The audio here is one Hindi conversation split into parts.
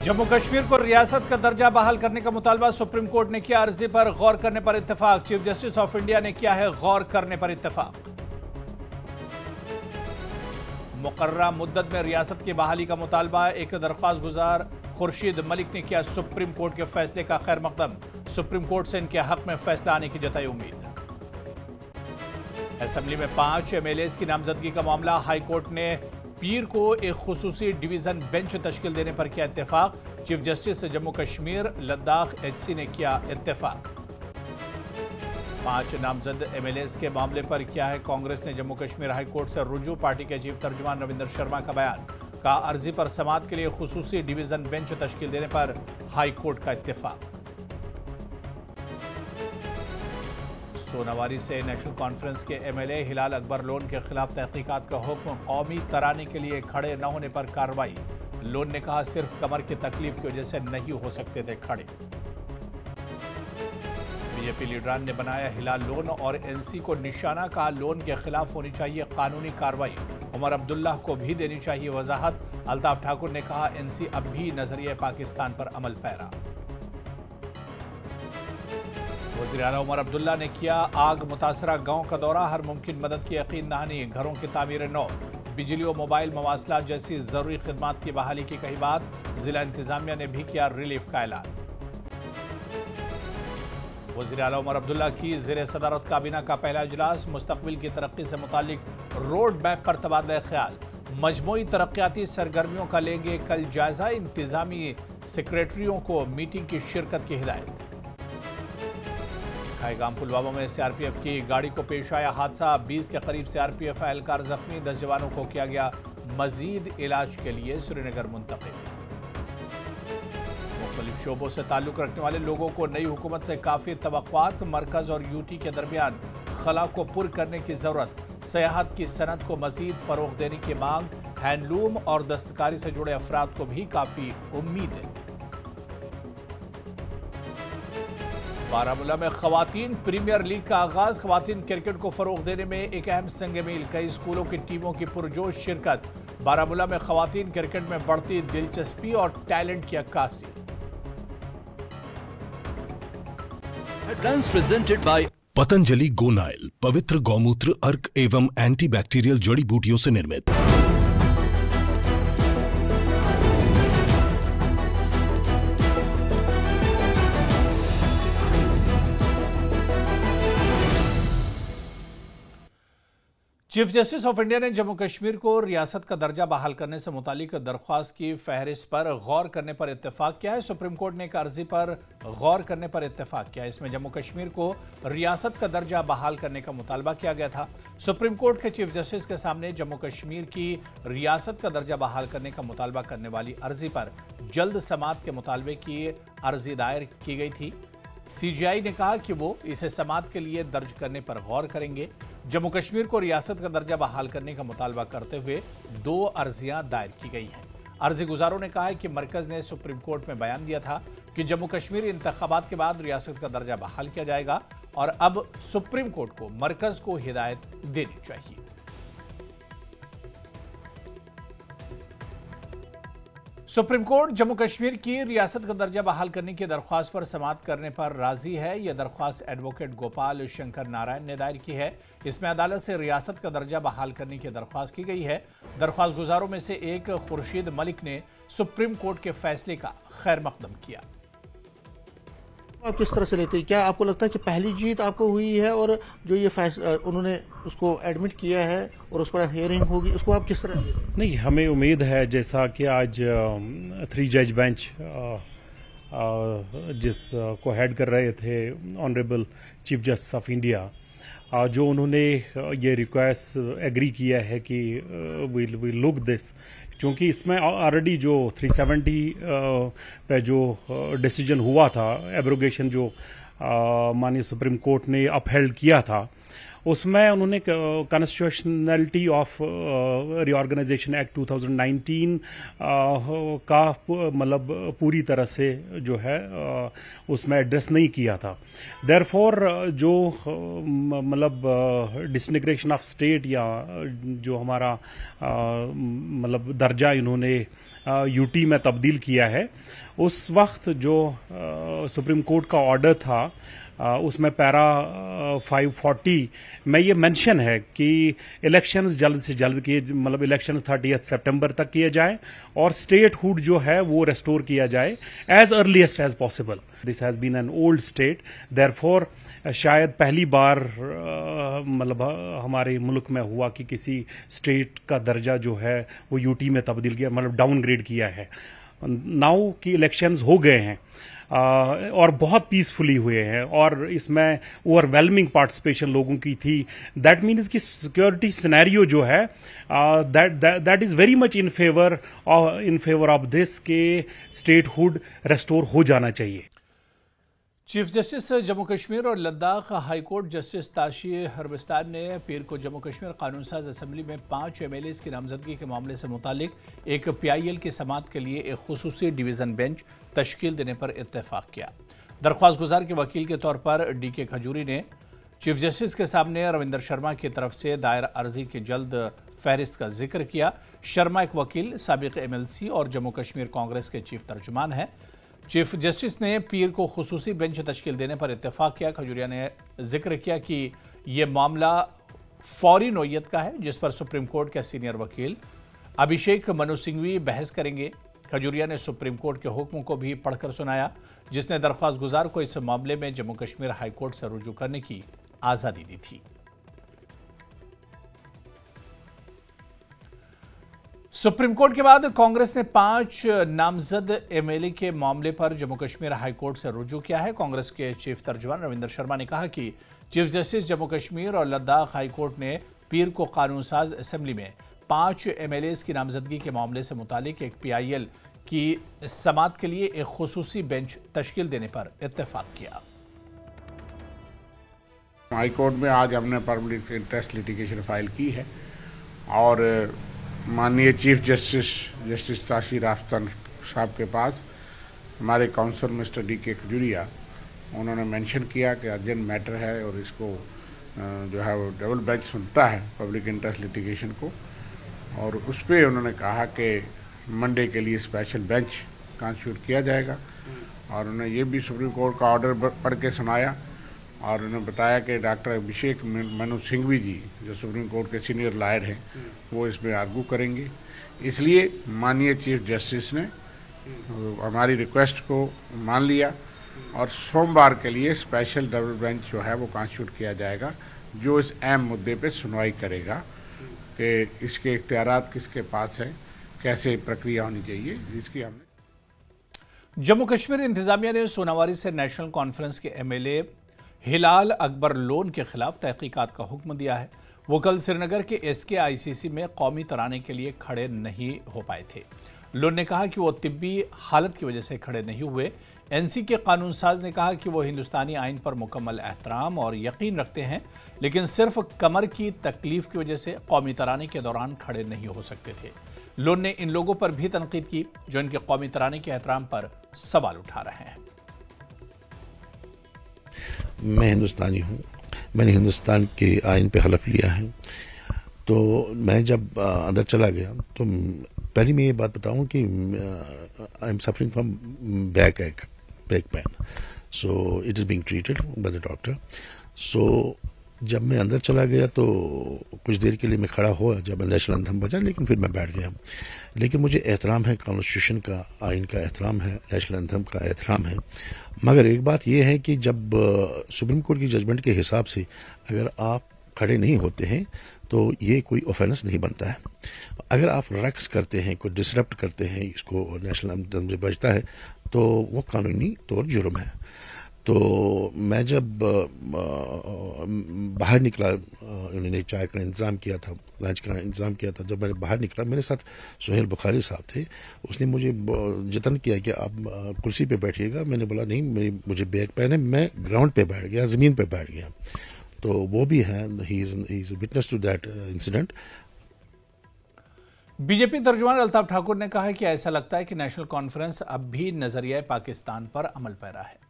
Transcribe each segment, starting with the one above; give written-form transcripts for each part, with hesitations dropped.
जम्मू कश्मीर को रियासत का दर्जा बहाल करने का मुतालबा सुप्रीम कोर्ट ने किया। अर्जी पर गौर करने पर इत्तेफाक। चीफ जस्टिस ऑफ इंडिया ने किया है गौर करने पर इत्तेफाक। मुकर्ररा मुद्दत में रियासत की बहाली का मुतालबा। एक दरख्वास्त गुजार खुर्शीद मलिक ने किया सुप्रीम कोर्ट के फैसले का खैर मकदम। सुप्रीम कोर्ट से इनके हक में फैसला आने की जताई उम्मीद। असेंबली में 5 MLAs की नामजदगी का मामला। हाई कोर्ट ने पीर को एक खुसूसी डिवीजन बेंच तश्कील देने पर किया इत्तेफाक। चीफ जस्टिस से जम्मू कश्मीर लद्दाख HC ने किया इत्तेफाक। 5 नामजद MLAs के मामले पर किया है कांग्रेस ने जम्मू कश्मीर हाई कोर्ट से रुजू। पार्टी के चीफ तर्जुमान रविंदर शर्मा का बयान। कहा अर्जी पर समाअत के लिए खुसूसी डिवीजन बेंच तश्कील देने पर हाई कोर्ट का इत्तेफाक। सोनावारी से नेशनल कॉन्फ्रेंस के MLA हिलाल अकबर लोन के खिलाफ तहकीकात का हुक्म। कौमी तराने के लिए खड़े न होने पर कार्रवाई। लोन ने कहा सिर्फ कमर की तकलीफ की वजह से नहीं हो सकते थे खड़े। बीजेपी लीडरान ने बनाया हिलाल लोन और NC को निशाना। कहा लोन के खिलाफ होनी चाहिए कानूनी कार्रवाई। उमर अब्दुल्लाह को भी देनी चाहिए वजाहत। अल्ताफ ठाकुर ने कहा NC अब भी नजरिए पाकिस्तान पर अमल पैरा। वज़ीर आला उमर अब्दुल्ला ने किया आग मुतासरा गांव का दौरा। हर मुमकिन मदद की यकीन दहानी। घरों की तामीर नौ, बिजली और मोबाइल मवासलात जैसी जरूरी खिदमात की बहाली की कही बात। जिला इंतजामिया ने भी किया रिलीफ का ऐलान। वज़ीर आला उमर अब्दुल्ला की ज़ेर सदारत काबीना का पहला इजलास। मुस्तकबिल की तरक्की से मुतालिक रोड मैप पर तबादला ख्याल। मजमूई तरक्याती सरगर्मियों का लेंगे कल जायजा। इंतजामी सेक्रेटरियों को मीटिंग की शिरकत की हिदायत। खाईगाम पुलवामा में CRPF की गाड़ी को पेश आया हादसा। 20 के करीब CRPF एहलकार जख्मी। 10 जवानों को किया गया मजीद इलाज के लिए श्रीनगर मुंतकिल। मुख्तलिफ शोबों से ताल्लुक रखने वाले लोगों को नई हुकूमत से काफी तवक्कुआत। मरकज और UT के दरमियान खला को पुर करने की जरूरत। सयाहत की सनत को मजीद फरोग देने की मांग। हैंडलूम और दस्तकारी से जुड़े अफराद को भी काफी उम्मीद है। बारामूला में खवातीन प्रीमियर लीग का आगाज। खवातीन क्रिकेट को फरोग देने में एक अहम संग मील। कई स्कूलों की टीमों की पुरजोश शिरकत। बारामूला में खवातीन क्रिकेट में बढ़ती दिलचस्पी और टैलेंट की अक्कासी। प्रेजेंटेड बाय पतंजलि गोनाइल पवित्र गौमूत्र अर्क एवं एंटीबैक्टीरियल जड़ी बूटियों से निर्मित। चीफ जस्टिस ऑफ इंडिया ने जम्मू कश्मीर को रियासत का दर्जा बहाल करने से मुतालिक दरख्वास्त की फहरिस्त पर गौर करने पर इत्तेफाक किया है। सुप्रीम कोर्ट ने एक अर्जी पर गौर करने पर इत्तेफाक किया। इसमें जम्मू कश्मीर को रियासत का दर्जा बहाल करने का मुतालबा किया गया था। सुप्रीम कोर्ट के चीफ जस्टिस के सामने जम्मू कश्मीर की रियासत का दर्जा बहाल करने का मुतालबा करने वाली अर्जी पर जल्द समाअत के मुतालबे की अर्जी दायर की गई थी। CJI ने कहा कि वो इसे समाअत के लिए दर्ज करने पर गौर करेंगे। जम्मू कश्मीर को रियासत का दर्जा बहाल करने का मुतालबा करते हुए 2 अर्जियां दायर की गई हैं। अर्जी गुजारों ने कहा है कि मरकज ने सुप्रीम कोर्ट में बयान दिया था कि जम्मू कश्मीर इंतखाबात के बाद रियासत का दर्जा बहाल किया जाएगा और अब सुप्रीम कोर्ट को मरकज को हिदायत देनी चाहिए। सुप्रीम कोर्ट जम्मू कश्मीर की रियासत का दर्जा बहाल करने की दरख्वास्त पर समाअत करने पर राजी है। यह दरख्वास्त एडवोकेट गोपाल शंकर नारायण ने दायर की है। इसमें अदालत से रियासत का दर्जा बहाल करने की दरख्वास्त की गई है। दरख्वास्त गुजारों में से एक खुर्शीद मलिक ने सुप्रीम कोर्ट के फैसले का खैर मकदम किया। आप किस तरह से लेते हैं? क्या आपको लगता है कि पहली जीत आपको हुई है और जो ये फैसला उन्होंने उसको एडमिट किया है और उस पर हियरिंग होगी, उसको आप किस तरह? नहीं, हमें उम्मीद है जैसा कि आज 3 जज बेंच जिसको हेड कर रहे थे honourable chief justice of India, जो उन्होंने ये रिक्वेस्ट एग्री किया है कि वी लुक दिस, क्योंकि इसमें ऑलरेडी जो 370 पे जो डिसीजन हुआ था, एब्रोगेशन जो माननीय सुप्रीम कोर्ट ने अपहेल्ड किया था, उसमें उन्होंने कॉन्स्टिट्यूशनलिटी ऑफ रीऑर्गेनाइजेशन एक्ट 2019 का मतलब पूरी तरह से जो है उसमें एड्रेस नहीं किया था। देयरफॉर जो मतलब डिसइंटीग्रेशन ऑफ स्टेट या जो हमारा मतलब दर्जा इन्होंने यूटी में तब्दील किया है, उस वक्त जो सुप्रीम कोर्ट का ऑर्डर था उसमें पैरा 540 में ये मेंशन है कि इलेक्शंस जल्द से जल्द किए, मतलब इलेक्शंस 30 सितंबर तक किए जाए और स्टेटहुड जो है वो रेस्टोर किया जाए as earliest as possible. This has been an old state, therefore शायद पहली बार मतलब हमारे मुल्क में हुआ कि किसी स्टेट का दर्जा जो है वो यूटी में तब्दील किया, मतलब डाउनग्रेड किया है। नाउ की इलेक्शंस हो गए हैं और बहुत पीसफुली हुए हैं और इसमें ओवरवेलमिंग पार्टिसिपेशन लोगों की थी। दैट मीन्स कि सिक्योरिटी सिनेरियो जो है that is very much in favour of this के स्टेटहुड रेस्टोर हो जाना चाहिए। चीफ जस्टिस जम्मू कश्मीर और लद्दाख हाईकोर्ट जस्टिस ताशी हरबिस्तान ने पीर को जम्मू कश्मीर कानून साज असम्बली में 5 MLAs की नामजदगी के मामले से मुतालिक एक PIL की समाअत के लिए एक खुसूसी डिवीजन बेंच तश्कील देने पर इत्तेफाक किया। दरख्वास्त गुजार के वकील के तौर पर DK खजूरी ने चीफ जस्टिस के सामने रविंदर शर्मा की तरफ से दायर अर्जी की जल्द फहरिस्त का जिक्र किया। शर्मा एक वकील, साबिक MLC और जम्मू कश्मीर कांग्रेस के चीफ तर्जुमान हैं। चीफ जस्टिस ने पीर को खुसूसी बेंच तश्कील देने पर इत्तेफाक किया। खजूरिया ने जिक्र किया कि यह मामला फौरी नोयत का है, जिस पर सुप्रीम कोर्ट के सीनियर वकील अभिषेक मनु सिंघवी बहस करेंगे। खजूरिया ने सुप्रीम कोर्ट के हुक्म को भी पढ़कर सुनाया, जिसने दरख्वास्त गुजार को इस मामले में जम्मू कश्मीर हाईकोर्ट से रुजू करने की आजादी दी थी। सुप्रीम कोर्ट के बाद कांग्रेस ने 5 नामजद MLA के मामले पर जम्मू कश्मीर हाईकोर्ट से रुजू किया है। कांग्रेस के चीफ तर्जुमान रविंदर शर्मा ने कहा कि चीफ जस्टिस जम्मू कश्मीर और लद्दाख हाईकोर्ट ने पीर को कानून साज असेंबली में 5 MLAs की नामजदगी के मामले से मुतालिक एक PIL की समाअत के लिए एक खुसूसी बेंच तश्कील देने पर इत्तेफाक किया। हाईकोर्ट में आज हमने पब्लिक इंटरेस्ट लिटिगेशन फाइल की है और माननीय चीफ जस्टिस ताशी राफ्तान साहब के पास हमारे काउंसिल मिस्टर DK खजूरिया, उन्होंने मेंशन किया कि अर्जेंट मैटर है और इसको जो है वो डबल बेंच सुनता है पब्लिक इंटरेस्ट लिटिगेशन को, और उस पर उन्होंने कहा कि मंडे के लिए स्पेशल बेंच कॉन्स्टिट्यूट किया जाएगा। और उन्होंने ये भी सुप्रीम कोर्ट का ऑर्डर पढ़ के सुनाया और उन्होंने बताया कि डॉक्टर अभिषेक मनु सिंघवी जी जो सुप्रीम कोर्ट के सीनियर लॉयर हैं वो इसमें आर्गू करेंगे। इसलिए माननीय चीफ जस्टिस ने हमारी रिक्वेस्ट को मान लिया और सोमवार के लिए स्पेशल डबल बेंच जो है वो कॉन्स्टिट्यूट किया जाएगा, जो इस अहम मुद्दे पे सुनवाई करेगा कि इसके इख्तियारात किसके पास हैं, कैसे प्रक्रिया होनी चाहिए, जिसकी हमने। जम्मू कश्मीर इंतजामिया ने सोनावारी से नेशनल कॉन्फ्रेंस के MLA हिलाल अकबर लोन के खिलाफ तहकीकात का हुक्म दिया है। वो कल श्रीनगर के SK ICC में कौमी तराने के लिए खड़े नहीं हो पाए थे। लोन ने कहा कि वो तिब्बी हालत की वजह से खड़े नहीं हुए। NC के कानून साज ने कहा कि वो हिंदुस्तानी आइन पर मुकम्मल एहतराम और यकीन रखते हैं, लेकिन सिर्फ कमर की तकलीफ की वजह से कौमी तराने के दौरान खड़े नहीं हो सकते थे। लोन ने इन लोगों पर भी तनकीद की जो इनके कौमी तराने के एहतराम पर सवाल उठा रहे हैं। मैं हिंदुस्तानी हूँ, मैंने हिंदुस्तान के आइन पे हलफ लिया है। तो मैं जब अंदर चला गया तो पहले मैं ये बात बताऊँ कि I am suffering from back pain, so it is being treated by the doctor. So जब मैं अंदर चला गया तो कुछ देर के लिए मैं खड़ा हुआ जब नेशनल एंथम बजा, लेकिन फिर मैं बैठ गया। लेकिन मुझे एहतराम है कॉन्स्टिट्यूशन का, आइन का एहतराम है, नेशनल एंथम का एहतराम है। मगर एक बात यह है कि जब सुप्रीम कोर्ट की जजमेंट के हिसाब से अगर आप खड़े नहीं होते हैं तो ये कोई ऑफेंस नहीं बनता है। अगर आप रक्स करते हैं, कोई डिसरप्ट करते हैं, इसको नेशनल एंथम से बचता है तो वो कानूनी तौर जुर्म है। तो मैं जब बाहर निकला, उन्होंने चाय का इंतज़ाम किया था, लंच का इंतज़ाम किया था, जब मैंने बाहर निकला मेरे साथ सुहेल बुखारी साहब थे। उसने मुझे जतन किया कि आप कुर्सी पे बैठिएगा। मैंने बोला नहीं, मुझे बैग पहने, मैं ग्राउंड पे बैठ गया, ज़मीन पे बैठ गया। तो वो भी है, he is witness to that incident. BJP तर्जुमान अल्ताफ ठाकुर ने कहा कि ऐसा लगता है कि नेशनल कॉन्फ्रेंस अब भी नजरिया पाकिस्तान पर अमल पैरा है।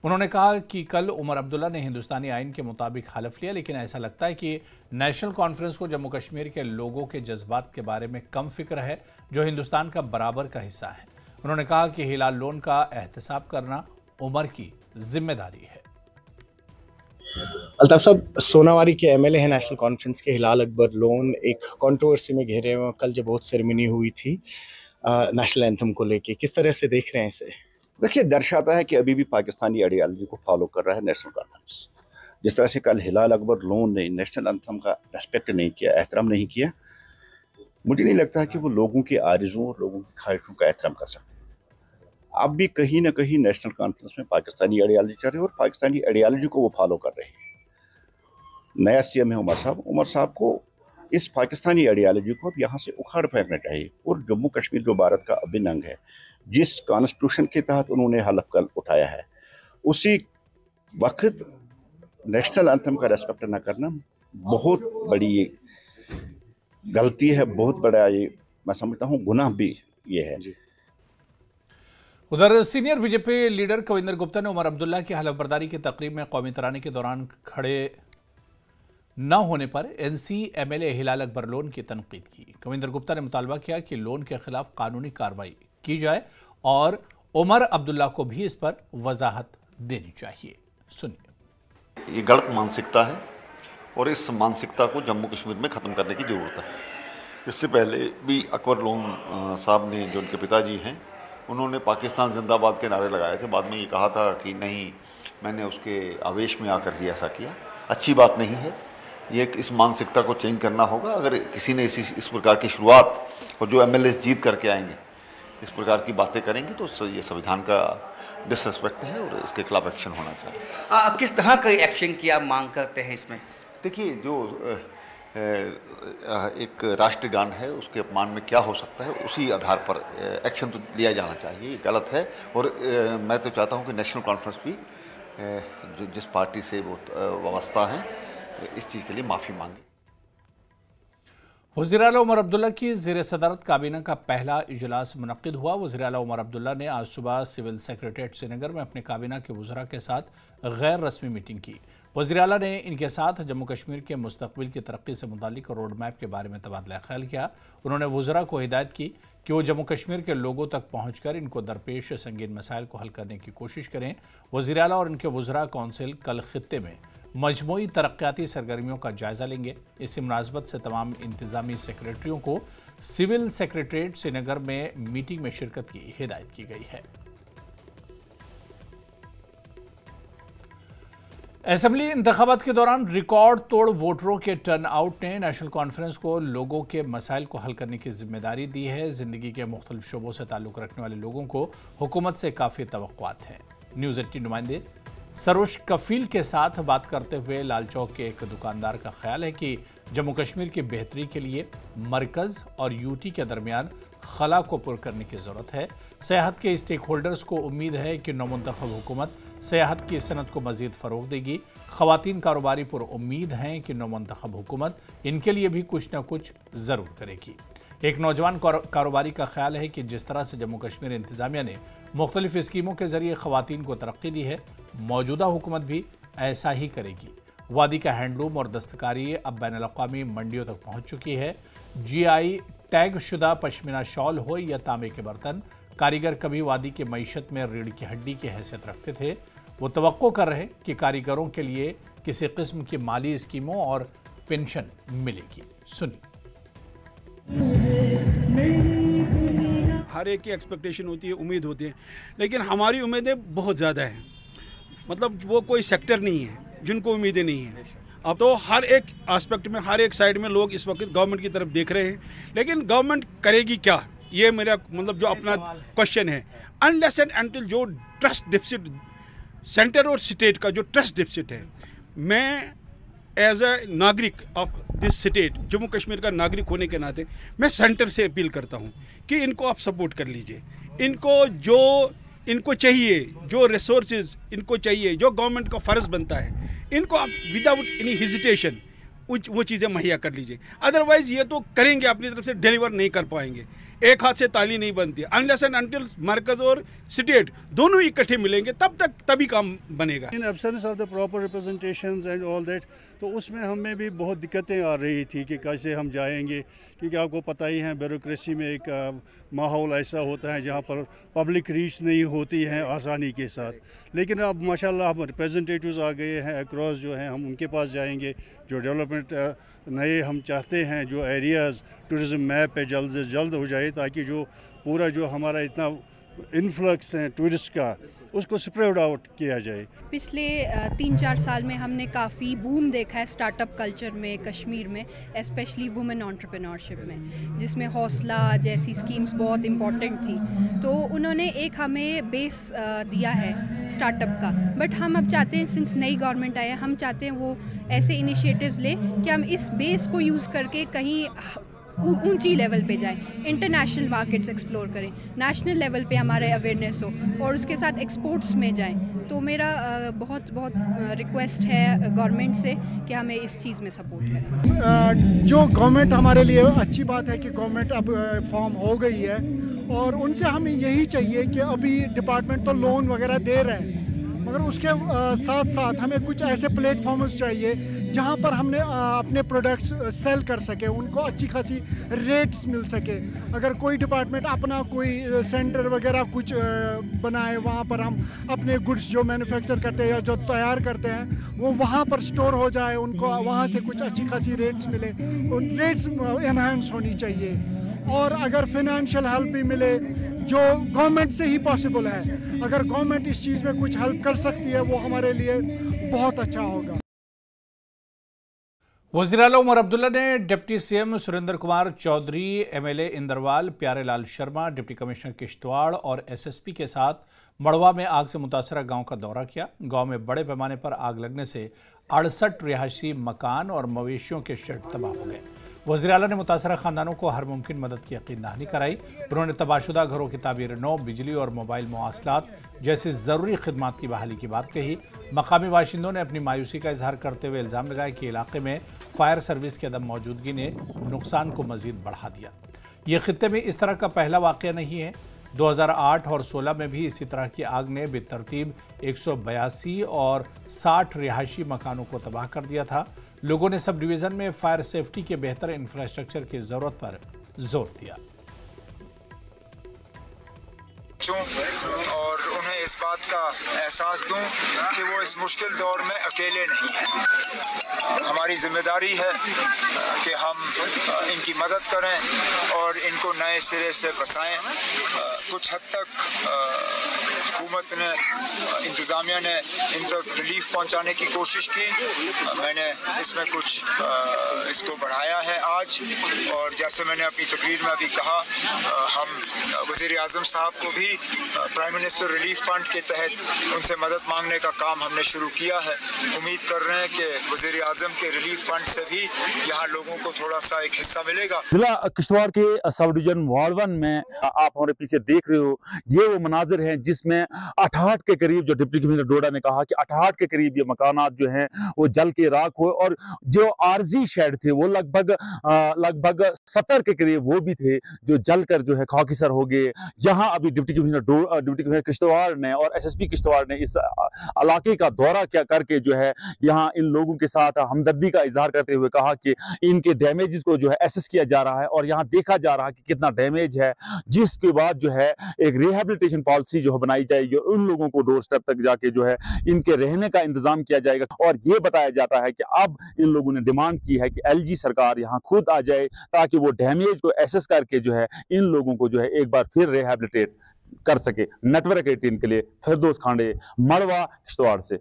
उन्होंने कहा कि कल उमर अब्दुल्ला ने हिंदुस्तानी आइन के मुताबिक हलफ लिया, लेकिन ऐसा लगता है कि नेशनल कॉन्फ्रेंस को जम्मू कश्मीर के लोगों के जज्बात के बारे में कम फिक्र है, जो हिंदुस्तान का बराबर का हिस्सा है। उन्होंने कहा कि हिलाल लोन का एहतसाब करना उमर की जिम्मेदारी है। अल्ताफ साहब, सोनावारी के एमएलए हैं नेशनल कॉन्फ्रेंस के, हिलाल अकबर लोन एक कंट्रोवर्सी में घेरे हुए। कल जब बहुत सेरेमनी हुई थी नेशनल एंथम को लेके, किस तरह से देख रहे हैं इसे? देखिए, दर्शाता है कि अभी भी पाकिस्तानी आइडियालॉजी को फॉलो कर रहा है नेशनल कॉन्फ्रेंस। जिस तरह से कल हिलाल अकबर लोन ने नेशनल एंथम का रेस्पेक्ट नहीं किया, एहतराम नहीं किया, मुझे नहीं लगता है कि वो लोगों की आरज़ुओं और लोगों की ख्वाहिशों का एहतराम कर सकते हैं। अब भी कहीं ना कहीं नेशनल कॉन्फ्रेंस में पाकिस्तानी आइडियालॉजी चल रही है और पाकिस्तानी आइडियालॉजी को वो फॉलो कर रहे हैं। नया सीएम है उमर साहब को इस पाकिस्तानी आइडियालॉजी को अब यहाँ से उखाड़ फेंकना चाहिए और जम्मू कश्मीर जो भारत का अभिन्न अंग है, जिस कॉन्स्टिट्यूशन के तहत उन्होंने हलफ कल उठाया है, उसी वक्त नेशनल एंथम का रेस्पेक्ट न करना बहुत बड़ी ये गलती है, बहुत बड़ा ये मैं समझता हूँ गुनाह भी ये है। उधर senior BJP leader Kavinder Gupta ने उमर अब्दुल्ला की हलफ बर्दारी की तकरीब में कौमी तराने के दौरान खड़े न होने पर एनसी एमएलए हिलाल अकबर लोन की तनकीद की। कविंदर गुप्ता ने मुतालबा किया कि लोन के खिलाफ कानूनी कार्रवाई की जाए और उमर अब्दुल्ला को भी इस पर वजाहत देनी चाहिए। सुनिए। ये गलत मानसिकता है और इस मानसिकता को जम्मू कश्मीर में ख़त्म करने की ज़रूरत है। इससे पहले भी अकबर लोन साहब ने, जो उनके पिताजी हैं, उन्होंने पाकिस्तान जिंदाबाद के नारे लगाए थे। बाद में ये कहा था कि नहीं, मैंने उसके आवेश में आकर ही ऐसा किया। अच्छी बात नहीं है, ये इस मानसिकता को चेंज करना होगा। अगर किसी ने इस प्रकार की शुरुआत और जो एमएलए जीत करके आएंगे इस प्रकार की बातें करेंगे तो ये संविधान का डिसरिस्पेक्ट है और इसके खिलाफ एक्शन होना चाहिए। किस तरह का एक्शन की आप मांग करते हैं इसमें? देखिए, जो एक राष्ट्रगान है उसके अपमान में क्या हो सकता है, उसी आधार पर एक्शन तो लिया जाना चाहिए। ये गलत है और मैं तो चाहता हूँ कि नेशनल कॉन्फ्रेंस भी जो जिस पार्टी से वो वाबस्ता है इस चीज़ के लिए माफ़ी मांगे। वज़ीर आला उमर अब्दुल्ला की ज़ेर सदारत काबीना का पहला इजलास मुनक्किद हुआ। वज़ीर आला उमर अब्दुल्ला ने आज सुबह सिविल सेक्रेटेरिएट श्रीनगर में अपने काबीना के वज़रा के साथ गैर रस्मी मीटिंग की। वज़ीर आला ने इनके साथ जम्मू कश्मीर के मुस्तक़बिल की तरक्की से मुतालिक रोड मैप के बारे में तबादला ख्याल किया। उन्होंने वज़रा को हिदायत की कि वो जम्मू कश्मीर के लोगों तक पहुँचकर इनको दरपेश संगीन मसाइल को हल करने की कोशिश करें। वज़ीर आला और इनके वज़रा कौंसिल कल खित्ते में मजमूई तरक्याती सरगर्मियों का जायजा लेंगे। इसी मुनासबत से तमाम इंतजामी सेक्रेटरियों को सिविल सेक्रेटेरिएट श्रीनगर में मीटिंग में शिरकत की हिदायत की गई है। असेंबली इंतखाबात के दौरान रिकॉर्ड तोड़ वोटरों के टर्नआउट ने नेशनल कॉन्फ्रेंस को लोगों के मसाइल को हल करने की जिम्मेदारी दी है। जिंदगी के मुख्तलिफ शोबों से ताल्लुक रखने वाले लोगों को हुकूमत से काफ़ी तवक्कुआत हैं। न्यूज़ 18 नुमाइंदे सरोज कफील के साथ बात करते हुए लाल चौक के एक दुकानदार का ख्याल है कि जम्मू कश्मीर की बेहतरी के लिए मरकज़ और यूटी के दरमियान खला को पुर करने की ज़रूरत है। सियाहत के स्टेक होल्डर्स को उम्मीद है कि नौमुंतखब हुकूमत सियाहत की सनत को मज़ीद फ़रोग़ देगी। ख़वातीन कारोबारी पर उम्मीद हैं कि नौमुंतखब हुकूमत इनके लिए भी कुछ न कुछ ज़रूर करेगी। एक नौजवान कारोबारी का ख्याल है कि जिस तरह से जम्मू कश्मीर इंतज़ामिया ने मुख्तलिफ स्कीमों के ज़रिए ख़वातीन को तरक्की दी है, मौजूदा हुकूमत भी ऐसा ही करेगी। वादी का हैंडलूम और दस्तकारी अब बैनुल-अक़वामी मंडियों तक पहुँच चुकी है। GI टैग शुदा पश्मीना शॉल हो या तांबे के बर्तन, कारीगर कभी वादी की मईशत में रीढ़ की हड्डी की हैसियत रखते थे। वो तवक्को कर रहे कि कारीगरों के लिए किसी किस्म की माली स्कीमों और पेंशन मिलेगी। सुनिए। हर एक की एक्सपेक्टेशन होती है, उम्मीद होती है, लेकिन हमारी उम्मीदें बहुत ज़्यादा हैं। मतलब वो कोई सेक्टर नहीं है जिनको उम्मीदें नहीं हैं। अब तो हर एक एस्पेक्ट में, हर एक साइड में लोग इस वक्त गवर्नमेंट की तरफ देख रहे हैं, लेकिन गवर्नमेंट करेगी क्या, ये मेरा मतलब जो अपना क्वेश्चन है। अनलेस एंड अनटिल जो ट्रस्ट डिफिसिट सेंटर और स्टेट का जो ट्रस्ट डिफिसिट है, मैं एज ए नागरिक of this state, Jammu Kashmir का नागरिक होने के नाते मैं सेंटर से अपील करता हूँ कि इनको आप सपोर्ट कर लीजिए। इनको चाहिए जो रिसोर्सेज इनको चाहिए, जो गवर्नमेंट का फ़र्ज़ बनता है, इनको आप विदाउट एनी हेजिटेशन वो चीज़ें मुहैया कर लीजिए। अदरवाइज़ ये तो करेंगे अपनी तरफ से, डिलीवर नहीं कर पाएंगे। एक हाथ से ताली नहीं बनती। अनलेस एंड अनटिल मरकज और स्टेट दोनों इकट्ठे मिलेंगे तभी काम बनेगा। In absence of the proper representations and all that, तो उसमें हमें भी बहुत दिक्कतें आ रही थी कि कैसे हम जाएंगे, क्योंकि आपको पता ही है ब्यूरोक्रेसी में एक माहौल ऐसा होता है जहाँ पर पब्लिक रीच नहीं होती है आसानी के साथ। लेकिन अब माशाल्लाह हम रिप्रेजेंटेटिव्स आ गए हैं अक्रॉस, जो हैं हम उनके पास जाएंगे। जो डेवलपमेंट नए हम चाहते हैं, जो एरियाज़ टूरिज़म मैप पे जल्द से जल्द हो जाए, ताकि जो पूरा जो हमारा इतना इन्फ्लक्स है टूरिस्ट का, उसको स्प्रेड आउट किया जाए। पिछले 3-4 साल में हमने काफ़ी बूम देखा है स्टार्टअप कल्चर में कश्मीर में, स्पेशली वुमेन एंटरप्रेन्योरशिप में, जिसमें हौसला जैसी स्कीम्स बहुत इम्पॉर्टेंट थी। तो उन्होंने एक हमें बेस दिया है स्टार्टअप का, बट हम अब चाहते हैं, सिंस नई गवर्नमेंट आई है, हम चाहते हैं वो ऐसे इनिशिएटिव्स लें कि हम इस बेस को यूज़ करके कहीं ऊंची लेवल पे जाएं, इंटरनेशनल मार्केट्स एक्सप्लोर करें, नेशनल लेवल पे हमारे अवेयरनेस हो और उसके साथ एक्सपोर्ट्स में जाएं। तो मेरा बहुत रिक्वेस्ट है गवर्नमेंट से कि हमें इस चीज़ में सपोर्ट करें। जो गवर्नमेंट हमारे लिए अच्छी बात है कि गवर्नमेंट अब फॉर्म हो गई है, और उनसे हमें यही चाहिए कि अभी डिपार्टमेंट तो लोन वगैरह दे रहे हैं, मगर उसके साथ साथ हमें कुछ ऐसे प्लेटफॉर्म्स चाहिए जहां पर हमने अपने प्रोडक्ट्स सेल कर सके, उनको अच्छी खासी रेट्स मिल सके। अगर कोई डिपार्टमेंट अपना कोई सेंटर वगैरह कुछ बनाए, वहां पर हम अपने गुड्स जो मैन्युफैक्चर करते हैं या जो तैयार करते हैं वो वहां पर स्टोर हो जाए, उनको वहां से कुछ अच्छी खासी रेट्स मिले, उन रेट्स एनहांस होनी चाहिए। और अगर फिनेंशियल हेल्प भी मिले जो गवर्नमेंट से ही पॉसिबल है, अगर गवर्नमेंट इस चीज़ में कुछ हेल्प कर सकती है वो हमारे लिए बहुत अच्छा होगा। वज़ीर आला उमर अब्दुल्ला ने deputy CM Surendra Kumar Chaudhary, MLA Inderwal Pyarelal Sharma, deputy commissioner Kishtwar और एसएसपी के साथ मड़वा में आग से मुतासरा गांव का दौरा किया। गांव में बड़े पैमाने पर आग लगने से 68 रिहायशी मकान और मवेशियों के शेड तबाह हो गए। वज़ीर आला ने मुतासरा खानदानों को हर मुमकिन मदद की यकीन दहानी कराई। उन्होंने तबाहशुदा घरों की ताबीर नौ, बिजली और मोबाइल मवासलात जैसी ज़रूरी खिदमात की बहाली की बात कही। मकामी बाशिंदों ने अपनी मायूसी का इजहार करते हुए इल्ज़ाम लगाया कि इलाके में फायर सर्विस की अदम मौजूदगी ने नुकसान को मज़ीद बढ़ा दिया। ये खित्ते में इस तरह का पहला वाक़या नहीं है। 2008 और 16 में भी इसी तरह की आग ने बेतरतीब 182 और 60 रिहायशी मकानों को तबाह कर दिया था। लोगों ने सब डिवीज़न में फायर सेफ्टी के बेहतर इंफ्रास्ट्रक्चर की ज़रूरत पर जोर दिया और उन्हें इस बात का एहसास दूं कि वो इस मुश्किल दौर में अकेले नहीं हैं। हमारी जिम्मेदारी है कि हम इनकी मदद करें और इनको नए सिरे से बसाएं। कुछ हद तक हुकूमत ने, इंतज़ामिया ने इन तक रिलीफ पहुंचाने की कोशिश की। मैंने इसमें कुछ इसको बढ़ाया है आज, और जैसे मैंने अपनी तकरीर में अभी कहा, हम वज़ीर आज़म साहब को भी प्राइम मिनिस्टर रिलीफ फंड के तहत उनसे मदद मांगने का काम हमने शुरू किया है। उम्मीद कर रहे हैं कि वज़ीर आज़म के रिलीफ फंड से भी यहाँ लोगों को थोड़ा सा एक हिस्सा मिलेगा। जिला किश्तवाड़ के सब डिवीजन वार्ड 1 में आप हमारे पीछे देख रहे हो, ये वो मनाजिर हैं जिसमें 68 के करीब, जो डिप्टी कमिश्नर डोडा ने कहा कि 68 के करीब ये मकानात जो हैं वो जल के राख हुए, और जो आरजी शेड थे वो लगभग 70 के करीब वो भी थे जो जलकर जो है खाकिसर हो गए। यहाँ अभी डिप्टी कमिश्नर किश्तवाड़ ने और एसएसपी किश्तवाड़ ने इस इलाके का दौरा करके जो है यहाँ इन लोगों के साथ हमदर्दी का इजहार करते हुए कहा कि इनके डैमेजेस को जो है एसेस किया जा रहा है और यहाँ देखा जा रहा है कि कितना डैमेज है, जिसके बाद जो है एक रिहेबिलिटेशन पॉलिसी जो है बनाई जाएगी और उन लोगों को डोर स्टेप तक जाके जो है इनके रहने का इंतजाम किया जाएगा। और ये बताया जाता है कि अब इन लोगों ने डिमांड की है कि एलजी सरकार यहाँ खुद आ जाए ताकि वो डैमेज को एसेस करके जो है इन लोगों को जो है एक बार फिर रिहेबिलिटेट कर सके। नेटवर्क 18 के लिए फिरदौस खांडे, मड़वा, किश्तवाड़ से।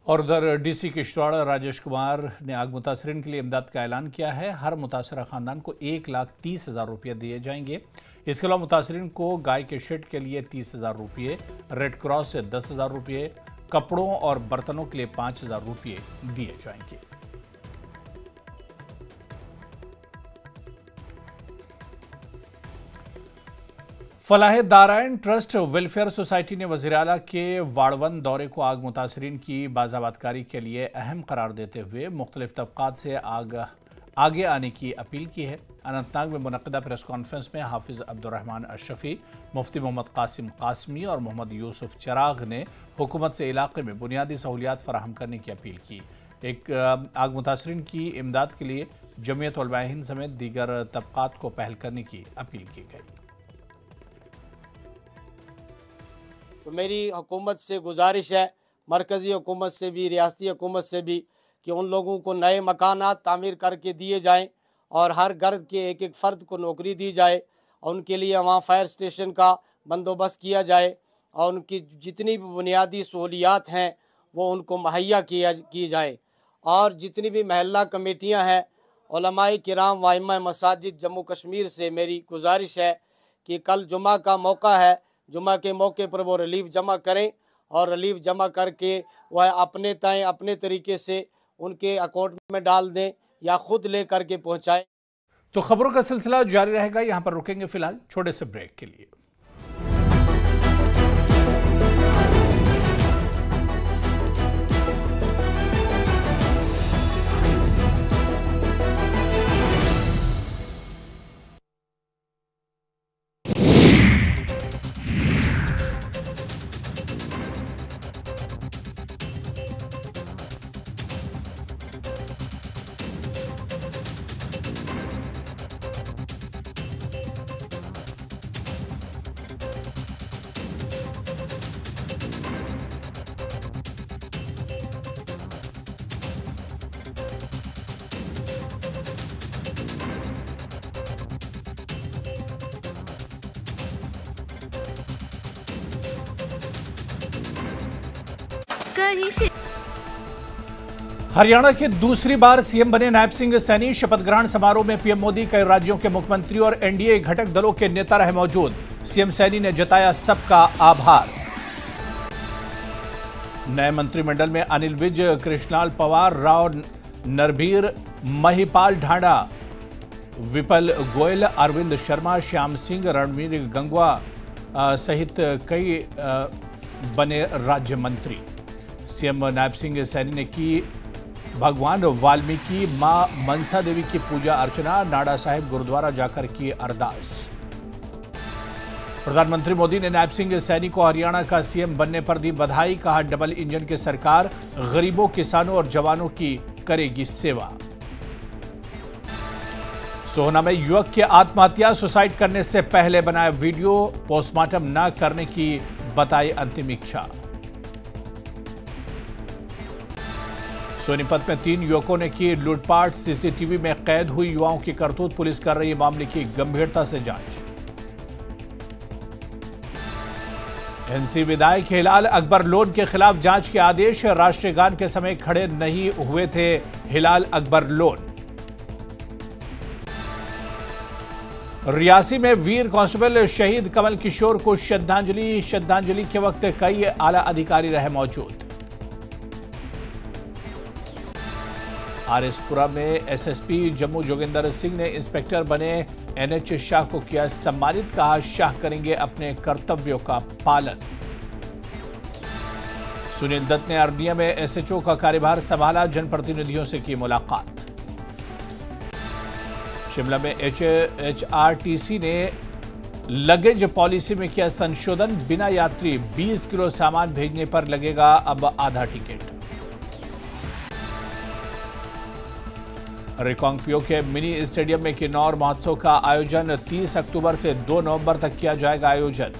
और उधर डीसी किश्तवाड़ राजेश कुमार ने आग मुतासरीन के लिए इमदाद का ऐलान किया है। हर मुतासरा खानदान को 1,30,000 रुपये दिए जाएंगे। इसके अलावा मुतासरीन को गाय के शेड के लिए 30,000 रुपये, रेड क्रॉस से 10,000 रुपये, कपड़ों और बर्तनों के लिए 5,000 रुपये दिए जाएंगे। फलाह दारायन ट्रस्ट वेलफेयर सोसाइटी ने वज़ीर आला के वाड़वन दौरे को आग मुतासरीन की बाज़ाबातकारी के लिए अहम करार देते हुए मुख्तलिफ तबक़ात से आगे आने की अपील की है। अनंतनाग में मुनक़दा प्रेस कॉन्फ्रेंस में हाफिज़ अब्दुर्रहमान अशरफी, मुफ्ती मोहम्मद कासिम कासमी और मोहम्मद यूसुफ चिराग ने हुकूमत से इलाके में बुनियादी सहूलियात फराहम करने की अपील की। एक आग मुतासरीन की इमदाद के लिए जमीयत उलमा हिंद समेत दीगर तबक़ात को पहल करने की अपील की गई। तो मेरी हुकूमत से गुजारिश है, मरकज़ी हुकूमत से भी, रियासती हुकूमत से भी, कि उन लोगों को नए मकानात तामीर करके दिए जाएं और हर घर के एक एक फ़र्द को नौकरी दी जाए और उनके लिए वहाँ फायर स्टेशन का बंदोबस्त किया जाए और उनकी जितनी भी बुनियादी सहूलियात हैं वो उनको मुहैया की जाए। और जितनी भी महल्ला कमेटियाँ हैं, उलमाए किराम व इमाम मसाजिद जम्मू कश्मीर से मेरी गुजारिश है कि कल जुमा का मौका है, जुमा के मौके पर वो रिलीफ जमा करें और रिलीफ जमा करके वह अपने तय अपने तरीके से उनके अकाउंट में डाल दें या खुद ले करके पहुँचाएँ। तो खबरों का सिलसिला जारी रहेगा, यहाँ पर रुकेंगे फिलहाल छोटे से ब्रेक के लिए। हरियाणा के दूसरी बार सीएम बने नायब सिंह सैनी शपथ ग्रहण समारोह में पीएम मोदी, कई राज्यों के मुख्यमंत्री और एनडीए घटक दलों के नेता रहे मौजूद। सीएम सैनी ने जताया सबका आभार। नए मंत्रिमंडल में अनिल विज, कृष्णलाल पवार, राव नरबीर, महिपाल ढांडा, विपल गोयल, अरविंद शर्मा, श्याम सिंह, रणवीर गंगवा सहित कई बने राज्य मंत्री। सीएम नायब सिंह सैनी ने की भगवान वाल्मीकि, मां मनसा देवी की पूजा अर्चना, नाडा साहिब गुरुद्वारा जाकर की अरदास। प्रधानमंत्री मोदी ने नायब सिंह सैनी को हरियाणा का सीएम बनने पर दी बधाई, कहा डबल इंजन की सरकार गरीबों, किसानों और जवानों की करेगी सेवा। सोहना में युवक की आत्महत्या, सुसाइड करने से पहले बनाया वीडियो, पोस्टमार्टम न करने की बताई अंतिम इच्छा। सोनीपत में 3 युवकों ने की लूटपाट, सीसीटीवी में कैद हुई युवाओं की करतूत, पुलिस कर रही मामले की गंभीरता से जांच। एनसी विधायक हिलाल अकबर लोन के खिलाफ जांच के आदेश, राष्ट्रीय गान के समय खड़े नहीं हुए थे हिलाल अकबर लोन। रियासी में वीर कांस्टेबल शहीद कमल किशोर को श्रद्धांजलि के वक्त कई आला अधिकारी रहे मौजूद। आरएसपुरा में एसएसपी जम्मू जोगिंदर सिंह ने इंस्पेक्टर बने एनएच शाह को किया सम्मानित, कहा शाह करेंगे अपने कर्तव्यों का पालन। सुनील दत्त ने अरनिया में एसएचओ का कार्यभार संभाला, जनप्रतिनिधियों से की मुलाकात। शिमला में एचआरटीसी ने लगेज पॉलिसी में किया संशोधन, बिना यात्री 20 किलो सामान भेजने पर लगेगा अब आधा टिकट। रिकांगपिओ के मिनी स्टेडियम में किन्नौर महोत्सव का आयोजन, 30 अक्टूबर से 2 नवंबर तक किया जाएगा आयोजन।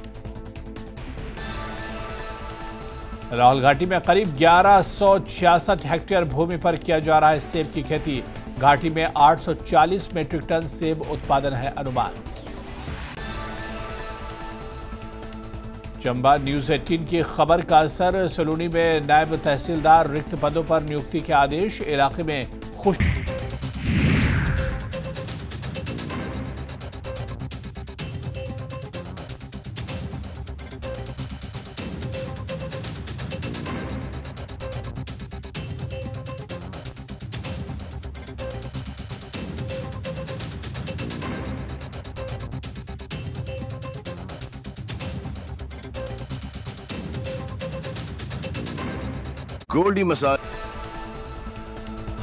लाहौल घाटी में करीब 1166 हेक्टेयर भूमि पर किया जा रहा है सेब की खेती, घाटी में 840 मीट्रिक टन सेब उत्पादन है अनुमान। चंबा न्यूज 18 की खबर का असर, सलूनी में नायब तहसीलदार रिक्त पदों पर नियुक्ति के आदेश, इलाके में खुश। गोल्डी मसाज।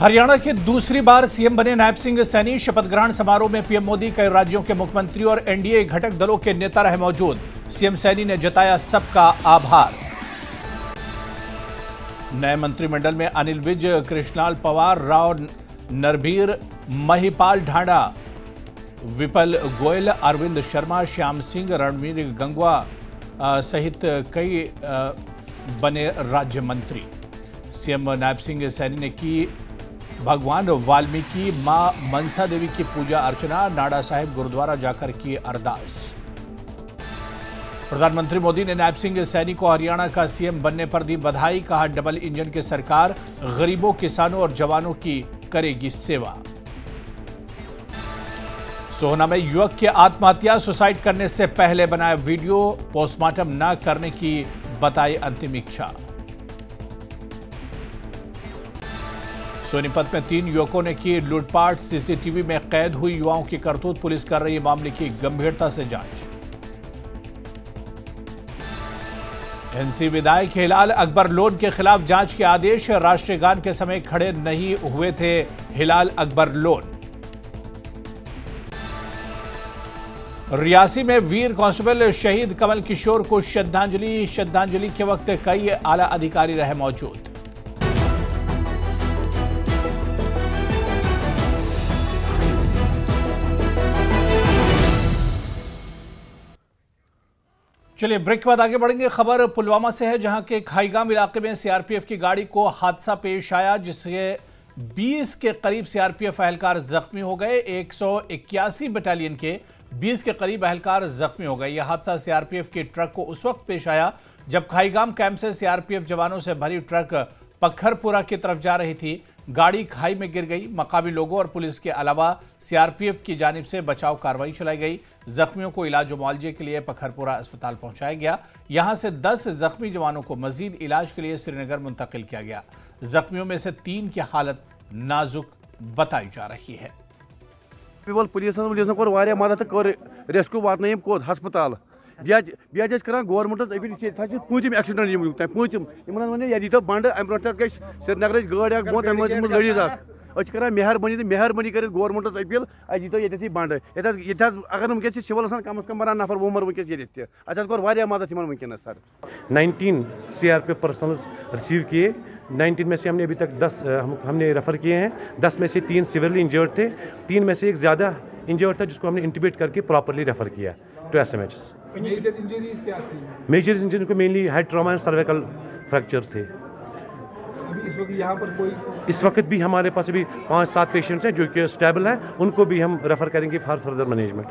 हरियाणा के दूसरी बार सीएम बने नायब सिंह सैनी। शपथ ग्रहण समारोह में पीएम मोदी, कई राज्यों के मुख्यमंत्री और एनडीए घटक दलों के नेता रहे मौजूद। सीएम सैनी ने जताया सबका आभार। नए मंत्रिमंडल में अनिल विज, कृष्णलाल पवार, राव नरबीर, महिपाल ढांडा, विपल गोयल, अरविंद शर्मा, श्याम सिंह, रणवीर गंगवा सहित कई बने राज्य मंत्री। सीएम नायब सिंह सैनी ने की भगवान वाल्मीकि, मां मनसा देवी की पूजा अर्चना, नाडा साहिब गुरुद्वारा जाकर की अरदास। प्रधानमंत्री मोदी ने नायब सिंह सैनी को हरियाणा का सीएम बनने पर दी बधाई। कहा, डबल इंजन की सरकार गरीबों, किसानों और जवानों की करेगी सेवा। सोहना में युवक की आत्महत्या, सुसाइड करने से पहले बनाया वीडियो, पोस्टमार्टम न करने की बताई अंतिम इच्छा। सोनीपत में 3 युवकों ने की लूटपाट, सीसीटीवी में कैद हुई युवाओं की करतूत। पुलिस कर रही मामले की गंभीरता से जांच। एनसी विधायक हिलाल अकबर लोन के खिलाफ जांच के आदेश। राष्ट्रीय गान के समय खड़े नहीं हुए थे हिलाल अकबर लोन। रियासी में वीर कांस्टेबल शहीद कमल किशोर को श्रद्धांजलि के वक्त कई आला अधिकारी रहे मौजूद। चलिए ब्रेक के बाद आगे बढ़ेंगे। खबर पुलवामा से है, जहां के खाईगाम इलाके में सीआरपीएफ की गाड़ी को हादसा पेश आया, जिससे 20 के करीब सीआरपीएफ एहलकार जख्मी हो गए। 181 बटालियन के 20 के करीब एहलकार जख्मी हो गए। यह हादसा सीआरपीएफ के ट्रक को उस वक्त पेश आया जब खाईगाम कैंप से सीआरपीएफ जवानों से भरी ट्रक पखरपुरा की तरफ जा रही थी। गाड़ी खाई में गिर गई। मकामी लोगों और पुलिस के अलावा सीआरपीएफ की जानिब से बचाव कार्रवाई चलाई गई। जख्मियों को इलाज व मुआवजे के लिए पखरपुरा अस्पताल पहुंचाया गया। यहां से 10 जख्मी जवानों को मजीद इलाज के लिए श्रीनगर मुंतकिल किया गया। जख्मियों में से 3 की हालत नाजुक बताई जा रही है। पुलिस मदद कर रेस्क्यू वातन कोद हस्पताल गवर्नमेंटस अपील पूंचम एक्सीडेंट पूंचम वन दीतो बंड अम ब्रो गई श्रीनगर गाड़ी बहुत लड़ीज कर मेहरबानी कर गवर्नमेंटस अपील दीतो ये बंड अगर वनस सिविल कम अज कम बना नफर वुमर वनस कोर मदद वनस सर 19 CRPF पर्सनल रिसीव किए। 19 में से हमने अभी तक 10 हमने रेफ़र किए हैं। 10 में से 3 सिवियरली इंजर्ड थे। 3 में से एक ज़्यादा इंजर्ड था जिसको हमने इंटिबेट करके प्रॉपरली रेफ़र किया टू SMH। मेजर इंजरीज क्या थी? मेजर इंजरी को mainly head trauma and cervical fracture थे। अभी इस वक्त यहाँ पर कोई? इस वक्त भी हमारे पास अभी 5-7 पेशेंट्स हैं जो कि स्टेबल हैं, उनको भी हम रेफ़र करेंगे फॉर फर्दर मैनेजमेंट।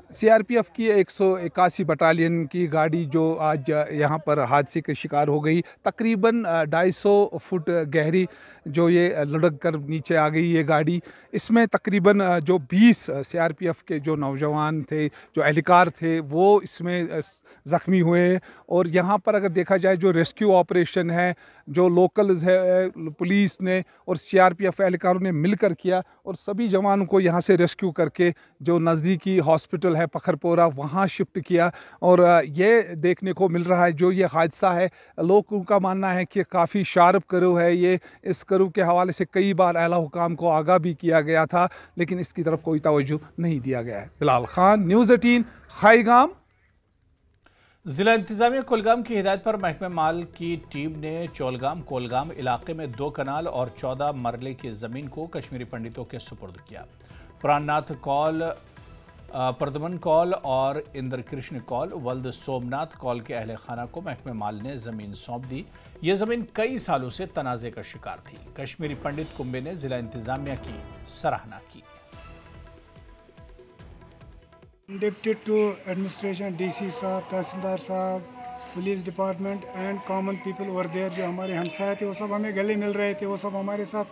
सीआरपीएफ की 181 बटालियन की गाड़ी जो आज यहाँ पर हादसे के शिकार हो गई, तकरीबन 250 फुट गहरी जो ये लुढ़क कर नीचे आ गई ये गाड़ी। इसमें तकरीबन जो 20 सीआरपीएफ के जो नौजवान थे, जो एहलकार थे, वो इसमें ज़ख्मी हुए। और यहाँ पर अगर देखा जाए जो रेस्क्यू ऑपरेशन है, जो लोकल्स है, पुलिस ने और सीआरपीएफ एहलकारों ने मिलकर किया और सभी जवानों को यहाँ से रेस्क्यू करके जो नज़दीकी हॉस्पिटल है पखरपुरा वहाँ शिफ्ट किया। और ये देखने को मिल रहा है जो ये हादसा है, लोगों का मानना है कि काफ़ी शार्प करू है ये। इस करू के हवाले से कई बार आला हुकाम को आगाह भी किया गया था, लेकिन इसकी तरफ कोई तवज्जो नहीं दिया गया है। बिलाल खान, न्यूज़ 18, खाईगाम। जिला इंतजामिया कुलगाम की हिदायत पर महकमे माल की टीम ने चोलगाम कोलगाम इलाके में 2 कनाल और 14 मरले की ज़मीन को कश्मीरी पंडितों के सुपुर्द किया। प्राणनाथ कौल, प्रदमन कौल और इंद्र कृष्ण कौल वल्द सोमनाथ कौल के अहले खाना को महकमे माल ने ज़मीन सौंप दी। ये ज़मीन कई सालों से तनाज़े का शिकार थी। कश्मीरी पंडित कुंबे ने जिला इंतजामिया की सराहना की। Indebted to administration, DC साहब, तहसीलदार साहब, police department and common people over there, जो हमारे हमसाए थे वो सब हमें गले मिल रहे थे। वो सब हमारे साथ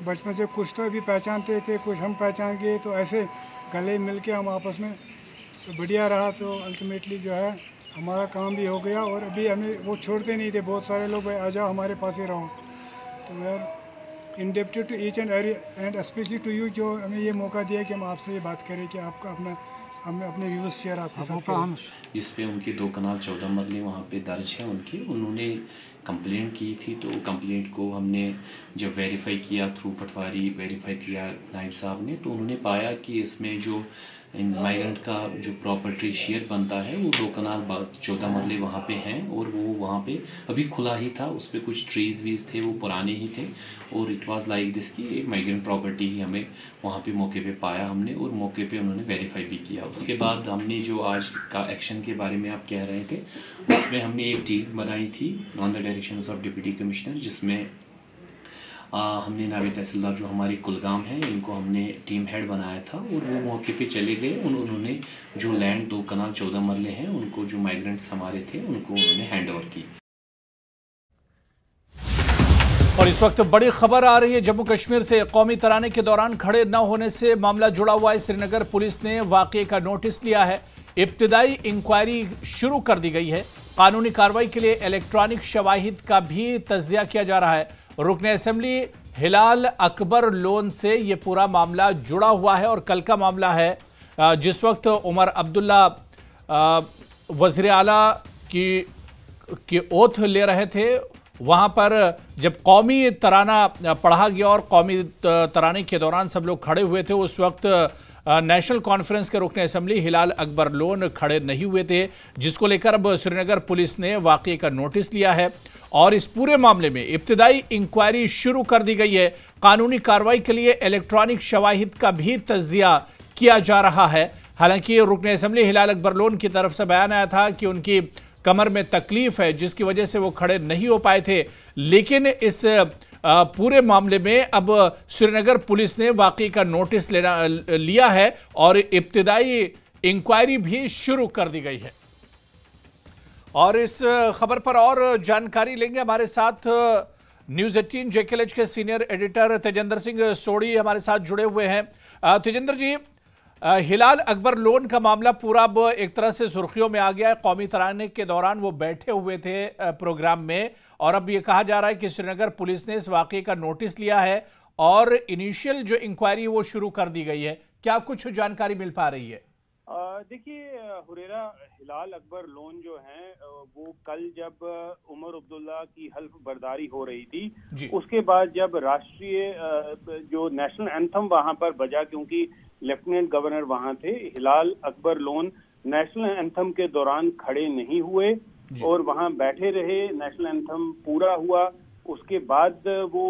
बचपन से कुछ तो भी पहचानते थे, कुछ हम पहचान गए, तो ऐसे गले मिल के हम आपस में तो बढ़िया रहा। तो अल्टीमेटली जो है हमारा काम भी हो गया और अभी हमें वो छोड़ते नहीं थे। बहुत सारे लोग भाई आ जाओ हमारे पास ही रहो। तो यार indebted to each and every and specially to you जो हमें ये मौका दिया कि हम आपसे ये बात करें कि आपका अपना हमने अपने व्यूज शेयर आपके साथ जिसपे उनके 2 कनाल 14 मरले वहाँ पे दर्ज है उनकी। उन्होंने कंप्लेंट की थी, तो कंप्लेंट को हमने जब वेरीफाई किया थ्रू पटवारी वेरीफाई किया नायब साहब ने, तो उन्होंने पाया कि इसमें जो माइग्रेंट का जो प्रॉपर्टी शेयर बनता है वो 2 कनाल 14 मरले वहाँ पे हैं, और वो वहाँ पे अभी खुला ही था, उस पर कुछ ट्रीज वीज थे वो पुराने ही थे, और इट वाज लाइक दिस की एक माइग्रेंट प्रॉपर्टी ही हमें वहाँ पे मौके पे पाया हमने, और मौके पे उन्होंने वेरीफाई भी किया। उसके बाद हमने जो आज का एक्शन के बारे में आप कह रहे थे, उसमें हमने एक टीम बनाई थी on the direction of deputy commissioner, जिसमें हमने नायब तहसीलदार जो हमारी कुलगाम है इनको हमने टीम हेड बनाया था, और वो मौके पे चले गए। उन्होंने जो लैंड 2 कनाल 14 मरले हैं उनको जो माइग्रेंट्स हमारे थे उनको उन्होंने हैंड ओवर की। और इस वक्त बड़ी खबर आ रही है जम्मू कश्मीर से। कौमी तराने के दौरान खड़े न होने से मामला जुड़ा हुआ है। श्रीनगर पुलिस ने वाकये का नोटिस लिया है। इब्तिदाई इंक्वायरी शुरू कर दी गई है। कानूनी कार्रवाई के लिए इलेक्ट्रॉनिक शवाहिद का भी तज्जिया किया जा रहा है। रुकन असेंबली हिलाल अकबर लोन से ये पूरा मामला जुड़ा हुआ है और कल का मामला है। जिस वक्त उमर अब्दुल्ला वज़ीर आला की ओथ ले रहे थे, वहां पर जब कौमी तराना पढ़ा गया और कौमी तराने के दौरान सब लोग खड़े हुए थे, उस वक्त नेशनल कॉन्फ्रेंस के रुकन असेंबली हिलाल अकबर लोन खड़े नहीं हुए थे, जिसको लेकर अब श्रीनगर पुलिस ने वाकये का नोटिस लिया है और इस पूरे मामले में इब्तिदाई इंक्वायरी शुरू कर दी गई है। कानूनी कार्रवाई के लिए इलेक्ट्रॉनिक शवाहिद का भी तज्जिया किया जा रहा है। हालांकि रुकन असेंबली हिलाल अकबर लोन की तरफ से बयान आया था कि उनकी कमर में तकलीफ है जिसकी वजह से वो खड़े नहीं हो पाए थे, लेकिन इस पूरे मामले में अब श्रीनगर पुलिस ने वाकई का नोटिस लिया है और इब्तिदाई इंक्वायरी भी शुरू कर दी गई है। और इस खबर पर और जानकारी लेंगे, हमारे साथ न्यूज़ 18 JKLH के सीनियर एडिटर तेजेंद्र सिंह सोढ़ी हमारे साथ जुड़े हुए हैं। तेजेंद्र जी, हिलाल अकबर लोन का मामला पूरा अब एक तरह से सुर्खियों में आ गया है। कौमी तराने के दौरान वो बैठे हुए थे प्रोग्राम में, और अब ये कहा जा रहा है कि श्रीनगर पुलिस ने इस वाकये का नोटिस लिया है और इनिशियल जो इंक्वायरी वो शुरू कर दी गई है। क्या कुछ जानकारी मिल पा रही है? देखिए हुरेरा, हिलाल अकबर लोन जो है वो कल जब उमर अब्दुल्ला की हल्फ बर्दारी हो रही थी, उसके बाद जब राष्ट्रीय जो नेशनल एंथम वहां पर बजा, क्योंकि लेफ्टिनेंट गवर्नर वहां थे, हिलाल अकबर लोन नेशनल एंथम के दौरान खड़े नहीं हुए और वहां बैठे रहे। नेशनल एंथम पूरा हुआ, उसके बाद वो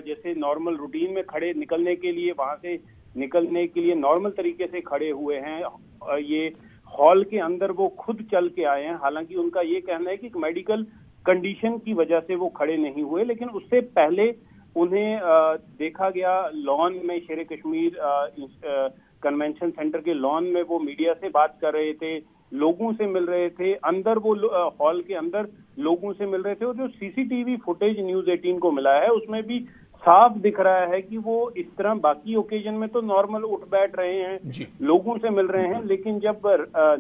जैसे नॉर्मल रूटीन में खड़े निकलने के लिए, वहां से निकलने के लिए नॉर्मल तरीके से खड़े हुए हैं। ये हॉल के अंदर वो खुद चल के आए हैं। हालांकि उनका ये कहना है कि मेडिकल कंडीशन की वजह से वो खड़े नहीं हुए, लेकिन उससे पहले उन्हें देखा गया लॉन में, शेर कश्मीर कन्वेंशन सेंटर के लॉन में वो मीडिया से बात कर रहे थे, लोगों से मिल रहे थे, अंदर वो हॉल के अंदर लोगों से मिल रहे थे। और जो सीसीटीवी फुटेज न्यूज़ 18 को मिला है उसमें भी साफ दिख रहा है कि वो इस तरह बाकी ओकेजन में तो नॉर्मल उठ बैठ रहे हैं, लोगों से मिल रहे हैं, लेकिन जब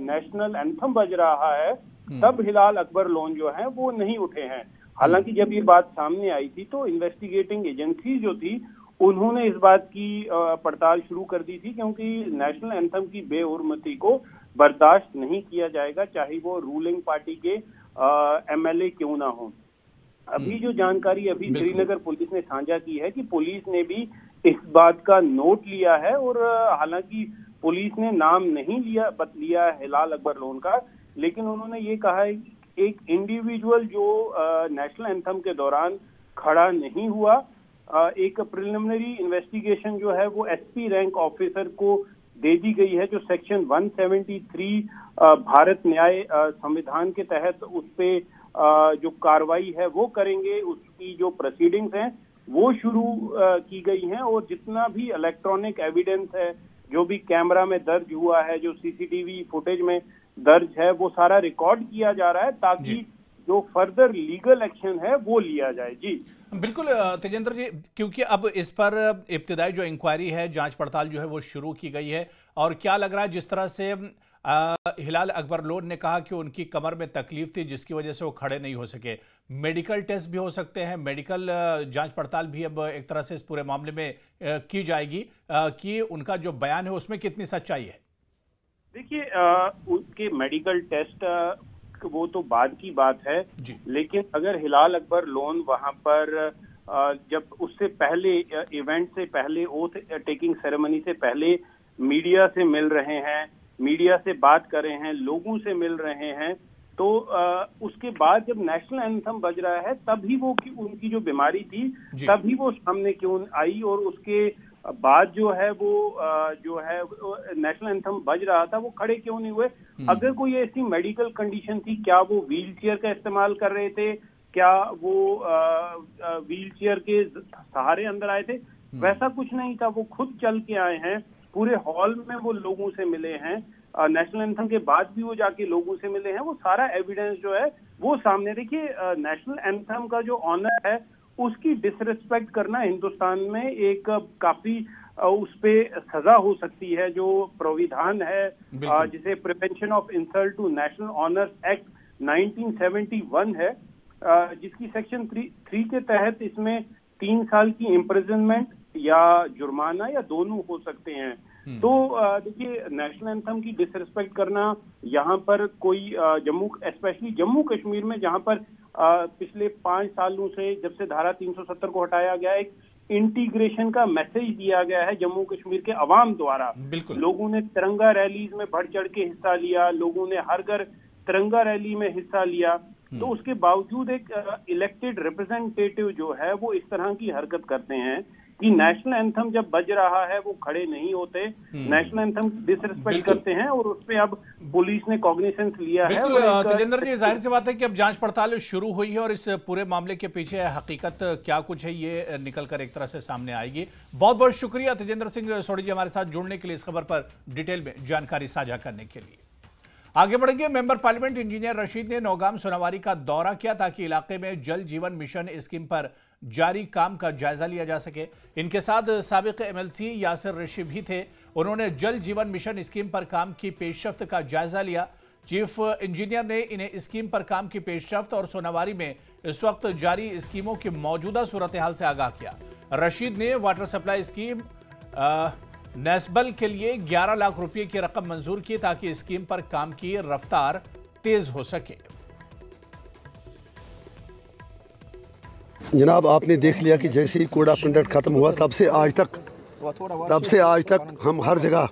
नेशनल एंथम बज रहा है तब हिलाल अकबर लोन जो है वो नहीं उठे हैं। हालांकि जब ये बात सामने आई थी तो इन्वेस्टिगेटिंग एजेंसी जो थी उन्होंने इस बात की पड़ताल शुरू कर दी थी, क्योंकि नेशनल एंथम की बेहुरमती को बर्दाश्त नहीं किया जाएगा, चाहे वो रूलिंग पार्टी के MLA क्यों ना हो। अभी जो जानकारी अभी श्रीनगर पुलिस ने साझा की है कि पुलिस ने भी इस बात का नोट लिया है, और हालांकि पुलिस ने नाम नहीं लिया हिलाल अकबर लोन का, लेकिन उन्होंने ये कहा है कि एक इंडिविजुअल जो नेशनल एंथम के दौरान खड़ा नहीं हुआ, एक प्रिलिमिनरी इन्वेस्टिगेशन जो है वो SP रैंक ऑफिसर को दे दी गई है, जो सेक्शन 173 भारत न्याय संविधान के तहत उस पे जो कार्रवाई है वो करेंगे। उसकी जो प्रोसीडिंग्स हैं वो शुरू की गई हैं, और जितना भी इलेक्ट्रॉनिक एविडेंस है, जो भी कैमरा में दर्ज हुआ है, जो CCTV फुटेज में दर्ज है, वो सारा रिकॉर्ड किया जा रहा है ताकि जो फर्दर लीगल एक्शन है वो लिया जाए। जी बिल्कुल तेजेंद्र जी, क्योंकि अब इस पर इब्तिदाई जो इंक्वायरी है, जांच पड़ताल जो है वो शुरू की गई है, और क्या लग रहा है जिस तरह से हिलाल अकबर लोन ने कहा कि उनकी कमर में तकलीफ थी जिसकी वजह से वो खड़े नहीं हो सके, मेडिकल टेस्ट भी हो सकते हैं, मेडिकल जांच पड़ताल भी अब एक तरह से इस पूरे मामले में की जाएगी कि उनका जो बयान है उसमें कितनी सच्चाई है? देखिए उसके मेडिकल टेस्ट वो तो बाद की बात है, लेकिन अगर हिलाल अकबर लोन वहां पर जब उससे पहले इवेंट से पहले ओथ टेकिंग सेरेमनी से पहले मीडिया से मिल रहे हैं, मीडिया से बात कर रहे हैं, लोगों से मिल रहे हैं, तो उसके बाद जब नेशनल एंथम बज रहा है तभी वो उनकी जो बीमारी थी तभी वो सामने क्यों आई, और उसके बाद जो है नेशनल एंथम बज रहा था वो खड़े क्यों नहीं हुए? अगर कोई ऐसी मेडिकल कंडीशन थी, क्या वो व्हील चेयर का इस्तेमाल कर रहे थे, क्या वो व्हील चेयर के सहारे अंदर आए थे? वैसा कुछ नहीं था, वो खुद चल के आए हैं, पूरे हॉल में वो लोगों से मिले हैं, नेशनल एंथम के बाद भी वो जाके लोगों से मिले हैं, वो सारा एविडेंस जो है वो सामने। देखिए नेशनल एंथम का जो ऑनर है उसकी डिसरिस्पेक्ट करना हिंदुस्तान में एक काफी उस पे सजा हो सकती है। जो प्राविधान है जिसे prevention of insult to national honours act 1971 है, जिसकी सेक्शन 3 के तहत इसमें 3 साल की इम्प्रिजनमेंट या जुर्माना या दोनों हो सकते हैं। तो देखिए नेशनल एंथम की डिसरिस्पेक्ट करना यहाँ पर कोई स्पेशली जम्मू कश्मीर में, जहाँ पर पिछले 5 सालों से जब से धारा 370 को हटाया गया, एक इंटीग्रेशन का मैसेज दिया गया है जम्मू कश्मीर के अवाम द्वारा। लोगों ने तिरंगा रैलीज में बढ़ चढ़ के हिस्सा लिया, लोगों ने हर घर तिरंगा रैली में हिस्सा लिया, तो उसके बावजूद एक इलेक्टेड रिप्रेजेंटेटिव जो है वो इस तरह की हरकत करते हैं कि नेशनल एंथम जब बज रहा है वो खड़े नहीं होते, नेशनल एंथम डिसरिस्पेक्ट करते हैं, और उस पे अब पुलिस ने कॉग्निसेंस लिया है। तेजेंद्र जी, जाहिर सी बात है कि अब जांच पड़ताल शुरू हुई है और इस पूरे मामले के पीछे हकीकत क्या कुछ है ये निकल कर एक तरह से सामने आएगी। बहुत बहुत शुक्रिया तेजेंद्र सिंह सोढ़ी जी हमारे साथ जुड़ने के लिए, इस खबर पर डिटेल में जानकारी साझा करने के लिए। आगे बढ़ेंगे। मेंबर पार्लियामेंट इंजीनियर रशीद ने नौगाम सोनावारी का दौरा किया ताकि इलाके में जल जीवन मिशन स्कीम पर जारी काम का जायजा लिया जा सके। इनके साथ साबिक एमएलसी यासिर ऋषि भी थे। उन्होंने जल जीवन मिशन स्कीम पर काम की पेशरफ्त का जायजा लिया। चीफ इंजीनियर ने इन्हें स्कीम पर काम की पेशरफ्त और सोनावारी में इस वक्त जारी स्कीमों की मौजूदा सूरत हाल से आगाह किया। रशीद ने वाटर सप्लाई स्कीम नेस्बल के लिए 11 लाख रुपए की रकम मंजूर की ताकि स्कीम पर काम की रफ्तार तेज हो सके। जनाब, आपने देख लिया कि जैसे ही कोड ऑफ कंडक्ट खत्म हुआ तब से आज तक हम हर जगह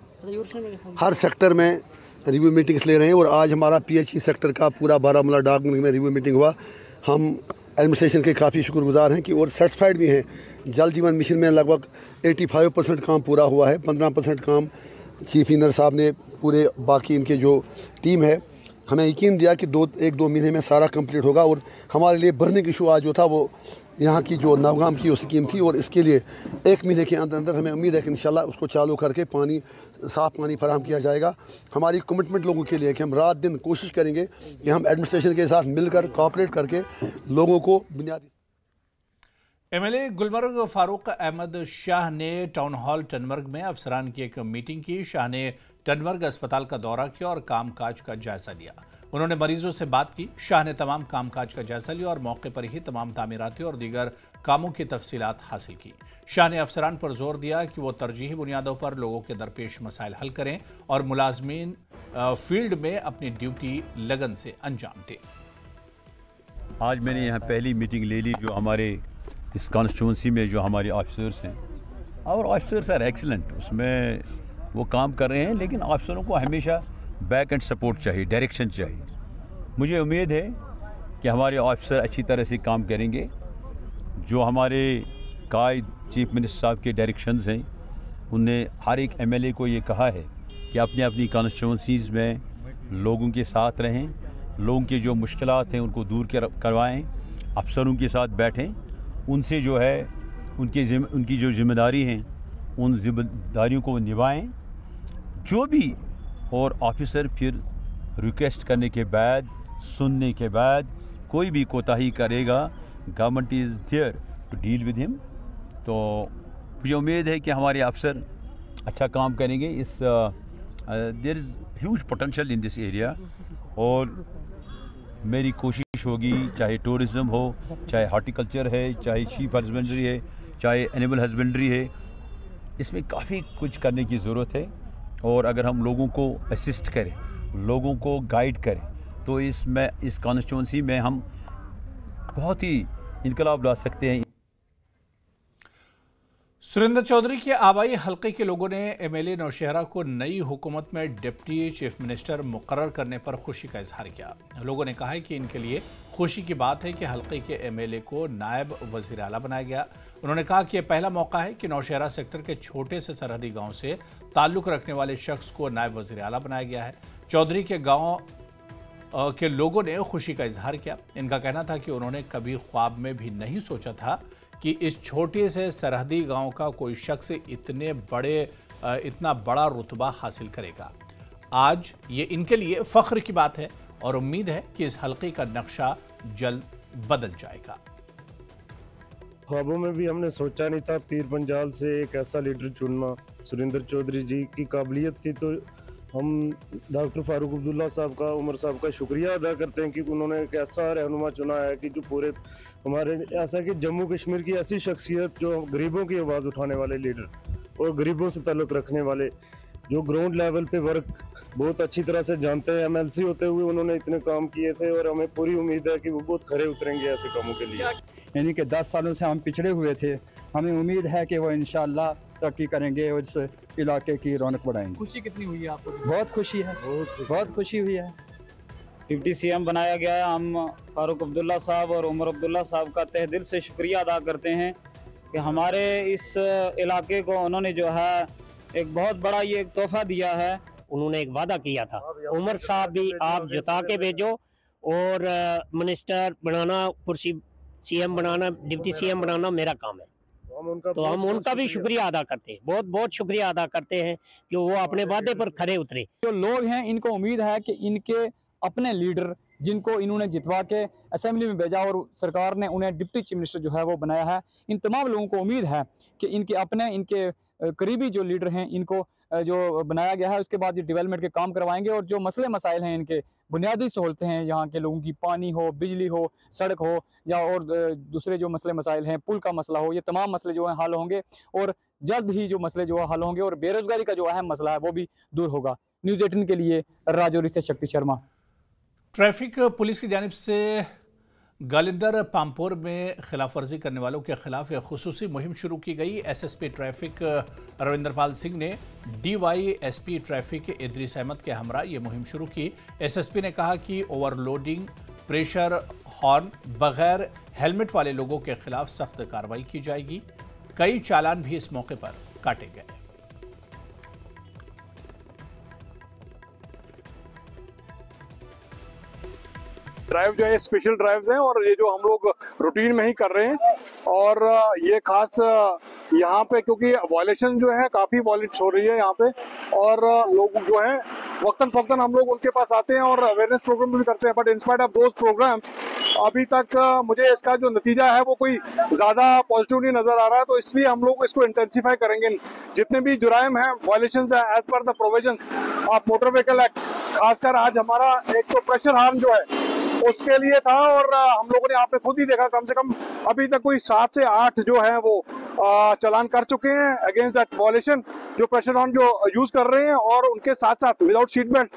हर सेक्टर में रिव्यू मीटिंग्स ले रहे हैं, और आज हमारा PHE सेक्टर का पूरा बारामूला डाक में रिव्यू मीटिंग हुआ। हम एडमिनिस्ट्रेशन के काफ़ी शुक्रगुजार हैं कि और सेटिस्फाइड भी हैं। जल जीवन मिशन में लगभग 85% काम पूरा हुआ है, 15% काम चीफ इंजीनियर साहब ने पूरे बाकी इनके जो टीम है हमें यकीन दिया कि 1-2 महीने में सारा कंप्लीट होगा। और हमारे लिए बर्निंग इशू आज जो था वो यहाँ की जो नवगाम की वो स्कीम थी, और इसके लिए 1 महीने के अंदर अंदर हमें उम्मीद है कि इंशाल्लाह उसको चालू करके साफ़ पानी फराहम किया जाएगा। हमारी कमिटमेंट लोगों के लिए कि हम रात दिन कोशिश करेंगे कि हम एडमिनिस्ट्रेशन के साथ मिलकर कोऑपरेट करके लोगों को बुनियादी। एमएलए गुलमर्ग फारूक अहमद शाह ने टाउन हॉल टनमर्ग में अफसरान की एक मीटिंग की। शाह ने टनमर्ग अस्पताल का दौरा किया और कामकाज का जायजा लिया। उन्होंने मरीजों से बात की। शाह ने तमाम कामकाज का जायजा लिया और मौके पर ही तमाम तामीराती और दीगर कामों की तफसीलात हासिल की। शाह ने अफसरान पर जोर दिया कि वो तरजीही बुनियादों पर लोगों के दरपेश मसाइल हल करें और मुलाजमीन फील्ड में अपनी ड्यूटी लगन से अंजाम दें। आज मैंने यहाँ पहली मीटिंग ले ली जो हमारे इस कॉन्स्टिट्यूंसी में जो हमारे ऑफिसर्स हैं, और ऑफिसर्स आर एक्सीलेंट, उसमें वो काम कर रहे हैं, लेकिन ऑफिसरों को हमेशा बैक एंड सपोर्ट चाहिए, डायरेक्शन चाहिए। मुझे उम्मीद है कि हमारे ऑफिसर अच्छी तरह से काम करेंगे। जो हमारे कायद चीफ मिनिस्टर साहब के डायरेक्शंस हैं, उनने हर एक एमएलए को ये कहा है कि अपनी अपनी कॉन्स्टिट्यूंसीज़ में लोगों के साथ रहें, लोगों के जो मुश्किलात हैं उनको दूर करवाएं, अफसरों के साथ बैठें, उनसे जो है उनकी जो जिम्मेदारी हैं उन जिम्मेदारियों को निभाएं। जो भी और ऑफिसर फिर रिक्वेस्ट करने के बाद, सुनने के बाद कोई भी कोताही करेगा, government is there to deal with him. तो मुझे उम्मीद है कि हमारे अफसर अच्छा काम करेंगे। इस there is huge potential in this area, और मेरी कोशिश होगी चाहे टूरिज़्म हो, चाहे हॉर्टिकल्चर है, चाहे शीप हस्बेंड्री है, चाहे एनिमल हस्बेंड्री है, इसमें काफ़ी कुछ करने की ज़रूरत है। और अगर हम लोगों को असिस्ट करें, लोगों को गाइड करें, तो इस कॉन्स्टिट्यूंसी में हम बहुत ही इनकलाब ला सकते हैं। सुरेंद्र चौधरी के आबाई हल्के के लोगों ने एमएलए नौशहरा को नई हुकूमत में डिप्टी चीफ मिनिस्टर मुकर्रर करने पर खुशी का इजहार किया। लोगों ने कहा है कि इनके लिए खुशी की बात है कि हल्के के एमएलए को नायब वजीर आला बनाया गया। उन्होंने कहा कि यह पहला मौका है कि नौशहरा सेक्टर के छोटे से सरहदी गाँव से ताल्लुक़ रखने वाले शख्स को नायब वजीर आला बनाया गया है। चौधरी के गाँव के लोगों ने खुशी का इजहार किया। इनका कहना था कि उन्होंने कभी ख्वाब में भी नहीं सोचा था कि इस छोटे से सरहदी गांव का कोई शख्स इतना बड़ा रुतबा हासिल करेगा। आज ये इनके लिए फख्र की बात है और उम्मीद है कि इस हल्के का नक्शा जल्द बदल जाएगा। ख्वाबों में भी हमने सोचा नहीं था पीर पंजाल से एक ऐसा लीडर चुनना। सुरेंद्र चौधरी जी की काबिलियत थी, तो हम डॉक्टर फारूक अब्दुल्ला साहब का, उमर साहब का शुक्रिया अदा करते हैं कि उन्होंने एक ऐसा रहनुमा चुना है कि जो पूरे हमारे ऐसा कि जम्मू कश्मीर की ऐसी शख्सियत जो गरीबों की आवाज़ उठाने वाले लीडर और गरीबों से ताल्लुक़ रखने वाले, जो ग्राउंड लेवल पे वर्क बहुत अच्छी तरह से जानते हैं। एमएलसी होते हुए उन्होंने इतने काम किए थे और हमें पूरी उम्मीद है कि वो बहुत खरे उतरेंगे ऐसे कामों के लिए। यानी कि 10 सालों से हम पिछड़े हुए थे, हमें उम्मीद है कि वो इंशाअल्लाह तरक्की करेंगे और इस इलाके की रौनक बढ़ाएंगे। खुशी कितनी हुई है आपको? बहुत खुशी है, बहुत खुशी हुई है। डिप्टी सीएम बनाया गया है। हम फारूक अब्दुल्ला साहब और उमर अब्दुल्ला साहब का तहे दिल से शुक्रिया अदा करते हैं कि हमारे इस इलाके को उन्होंने जो है एक बहुत बड़ा ये तोहफा दिया है। उन्होंने एक वादा किया था, उमर साहब भी आप जिता के भेजो और मिनिस्टर बनाना, कुर्सी सीएम बनाना, डिप्टी सीएम बनाना मेरा काम है। तो हम उनका भी शुक्रिया अदा करते हैं, बहुत बहुत शुक्रिया अदा करते हैं कि वो अपने वादे पर खरे उतरे। जो लोग हैं इनको उम्मीद है कि इनके अपने लीडर जिनको इन्होंने जितवा के असेंबली में भेजा और सरकार ने उन्हें डिप्टी चीफ मिनिस्टर जो है वो बनाया है, इन तमाम लोगों को उम्मीद है कि इनके करीबी जो लीडर हैं इनको जो बनाया गया है उसके बाद ये डेवलपमेंट के काम करवाएंगे और जो मसले मसाइल हैं, इनके बुनियादी सहूलतें हैं, यहाँ के लोगों की पानी हो, बिजली हो, सड़क हो या और दूसरे जो मसले मसाइल हैं, पुल का मसला हो, ये तमाम मसले जो हैं हल होंगे और जल्द ही जो मसले जो है हल होंगे और बेरोजगारी का जो अहम मसला है वो भी दूर होगा। न्यूज़ 18 के लिए राजौरी से शक्ति शर्मा। ट्रैफिक पुलिस की जानिब से गालिंदर पामपुर में खिलाफ वर्जी करने वालों के खिलाफ एक खुसूसी मुहिम शुरू की गई। एसएसपी ट्रैफिक रविंद्रपाल सिंह ने डीवाईएसपी ट्रैफिक इदरीस अहमद के हमरा ये मुहिम शुरू की। एसएसपी ने कहा कि ओवरलोडिंग, प्रेशर हॉर्न, बगैर हेलमेट वाले लोगों के खिलाफ सख्त कार्रवाई की जाएगी। कई चालान भी इस मौके पर काटे गए। ड्राइव जो है स्पेशल ड्राइव्स हैं और ये जो हम लोग रूटीन में ही कर रहे हैं और ये खास यहाँ पे क्योंकि वायलेशन जो है काफ़ी वायलेट हो रही है यहाँ पे और लोग जो हैं वक्तन फक्तन हम लोग उनके पास आते हैं और अवेयरनेस प्रोग्राम भी करते हैं। But in spite of those programmes अभी तक मुझे इसका जो नतीजा है वो कोई ज़्यादा पॉजिटिव नहीं नज़र आ रहा है, तो इसलिए हम लोग इसको इंटेंसीफाई करेंगे। जितने भी जुराइम हैं, वायलेशंस हैं as per the provisions of motor vehicle act, खासकर आज हमारा एक तो प्रेशर हार्न जो है उसके लिए था और हम लोगों ने आपने खुद ही देखा कम से कम अभी तक कोई 7 से 8 जो है वो चालान कर चुके हैं अगेंस्ट दैट वायलेशन, जो प्रेशर ऑन जो यूज कर रहे हैं और उनके साथ साथ without seat belt,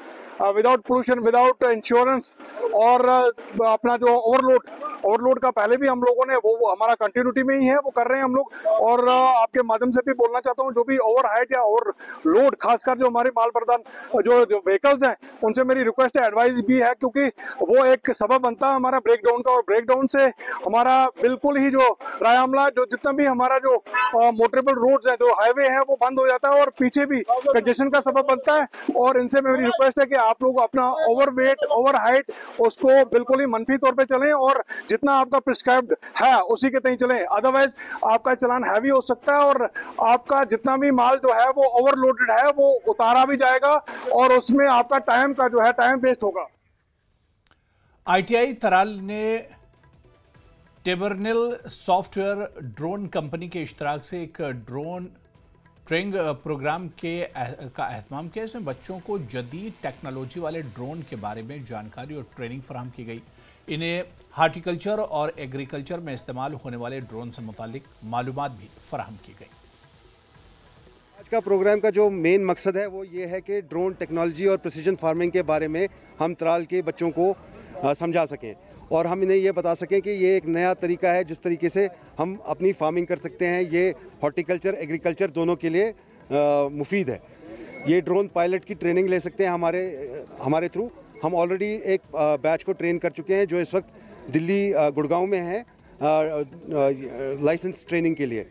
without pollution, without insurance और अपना जो ओवरलोड का पहले भी हम लोगों ने वो हमारा कंटिन्यूटी में ही है वो कर रहे हैं हम लोग। और आपके माध्यम से भी बोलना चाहता हूँ, जो भी ओवर हाइट या ओवर लोड, खासकर जो हमारे माल प्रदान जो व्हीकल्स हैं उनसे मेरी रिक्वेस्ट है, एडवाइस भी है, क्योंकि वो एक सबब बनता है हमारा ब्रेक डाउन का और ब्रेक डाउन से हमारा बिल्कुल ही जो रायमला जो जितना भी हमारा जो मोटरेबल रोड्स है, जो हाईवे है वो बंद हो जाता है और पीछे भी कंजेशन का सबब बनता है। और इनसे मेरी रिक्वेस्ट है कि आप लोग अपना ओवर वेट, ओवर हाइट उसको बिल्कुल ही मनफी तौर पे चलें और जितना आपका प्रिस्क्राइब्ड है उसी के तय चलें, अदरवाइज आपका चलान हैवी हो सकता है और आपका जितना भी माल जो है वो ओवरलोडेड है वो उतारा भी जाएगा और उसमें आपका टाइम का जो है टाइम वेस्ट होगा। आईटीआई तराल ने टेबरनिल सॉफ्टवेयर ड्रोन कंपनी के इश्तराक से एक ड्रोन ट्रेनिंग प्रोग्राम का एहतमाम किया। इसमें बच्चों को जदीद टेक्नोलॉजी वाले ड्रोन के बारे में जानकारी और ट्रेनिंग फराहम की गई। इन्हें हार्टिकल्चर और एग्रीकल्चर में इस्तेमाल होने वाले ड्रोन से मुतालिक मालूमात भी फराहम की गई। आज का प्रोग्राम का जो मेन मकसद है वो ये है कि ड्रोन टेक्नोलॉजी और प्रिसीजन फार्मिंग के बारे में हम त्राल के बच्चों को समझा सकें और हम इन्हें ये बता सकें कि ये एक नया तरीका है जिस तरीके से हम अपनी फार्मिंग कर सकते हैं। ये हॉर्टिकल्चर एग्रीकल्चर दोनों के लिए मुफीद है। ये ड्रोन पायलट की ट्रेनिंग ले सकते हैं हमारे थ्रू। हम ऑलरेडी एक बैच को ट्रेन कर चुके हैं जो इस वक्त दिल्ली गुड़गांव में है लाइसेंस ट्रेनिंग के लिए।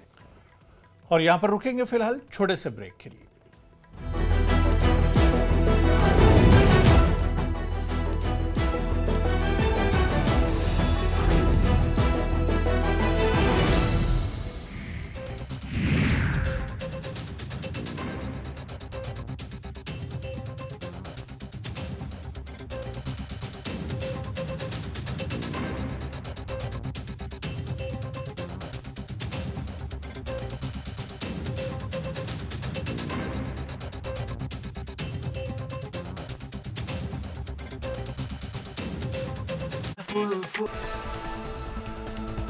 और यहाँ पर रुकेंगे फिलहाल छोटे से ब्रेक के लिए।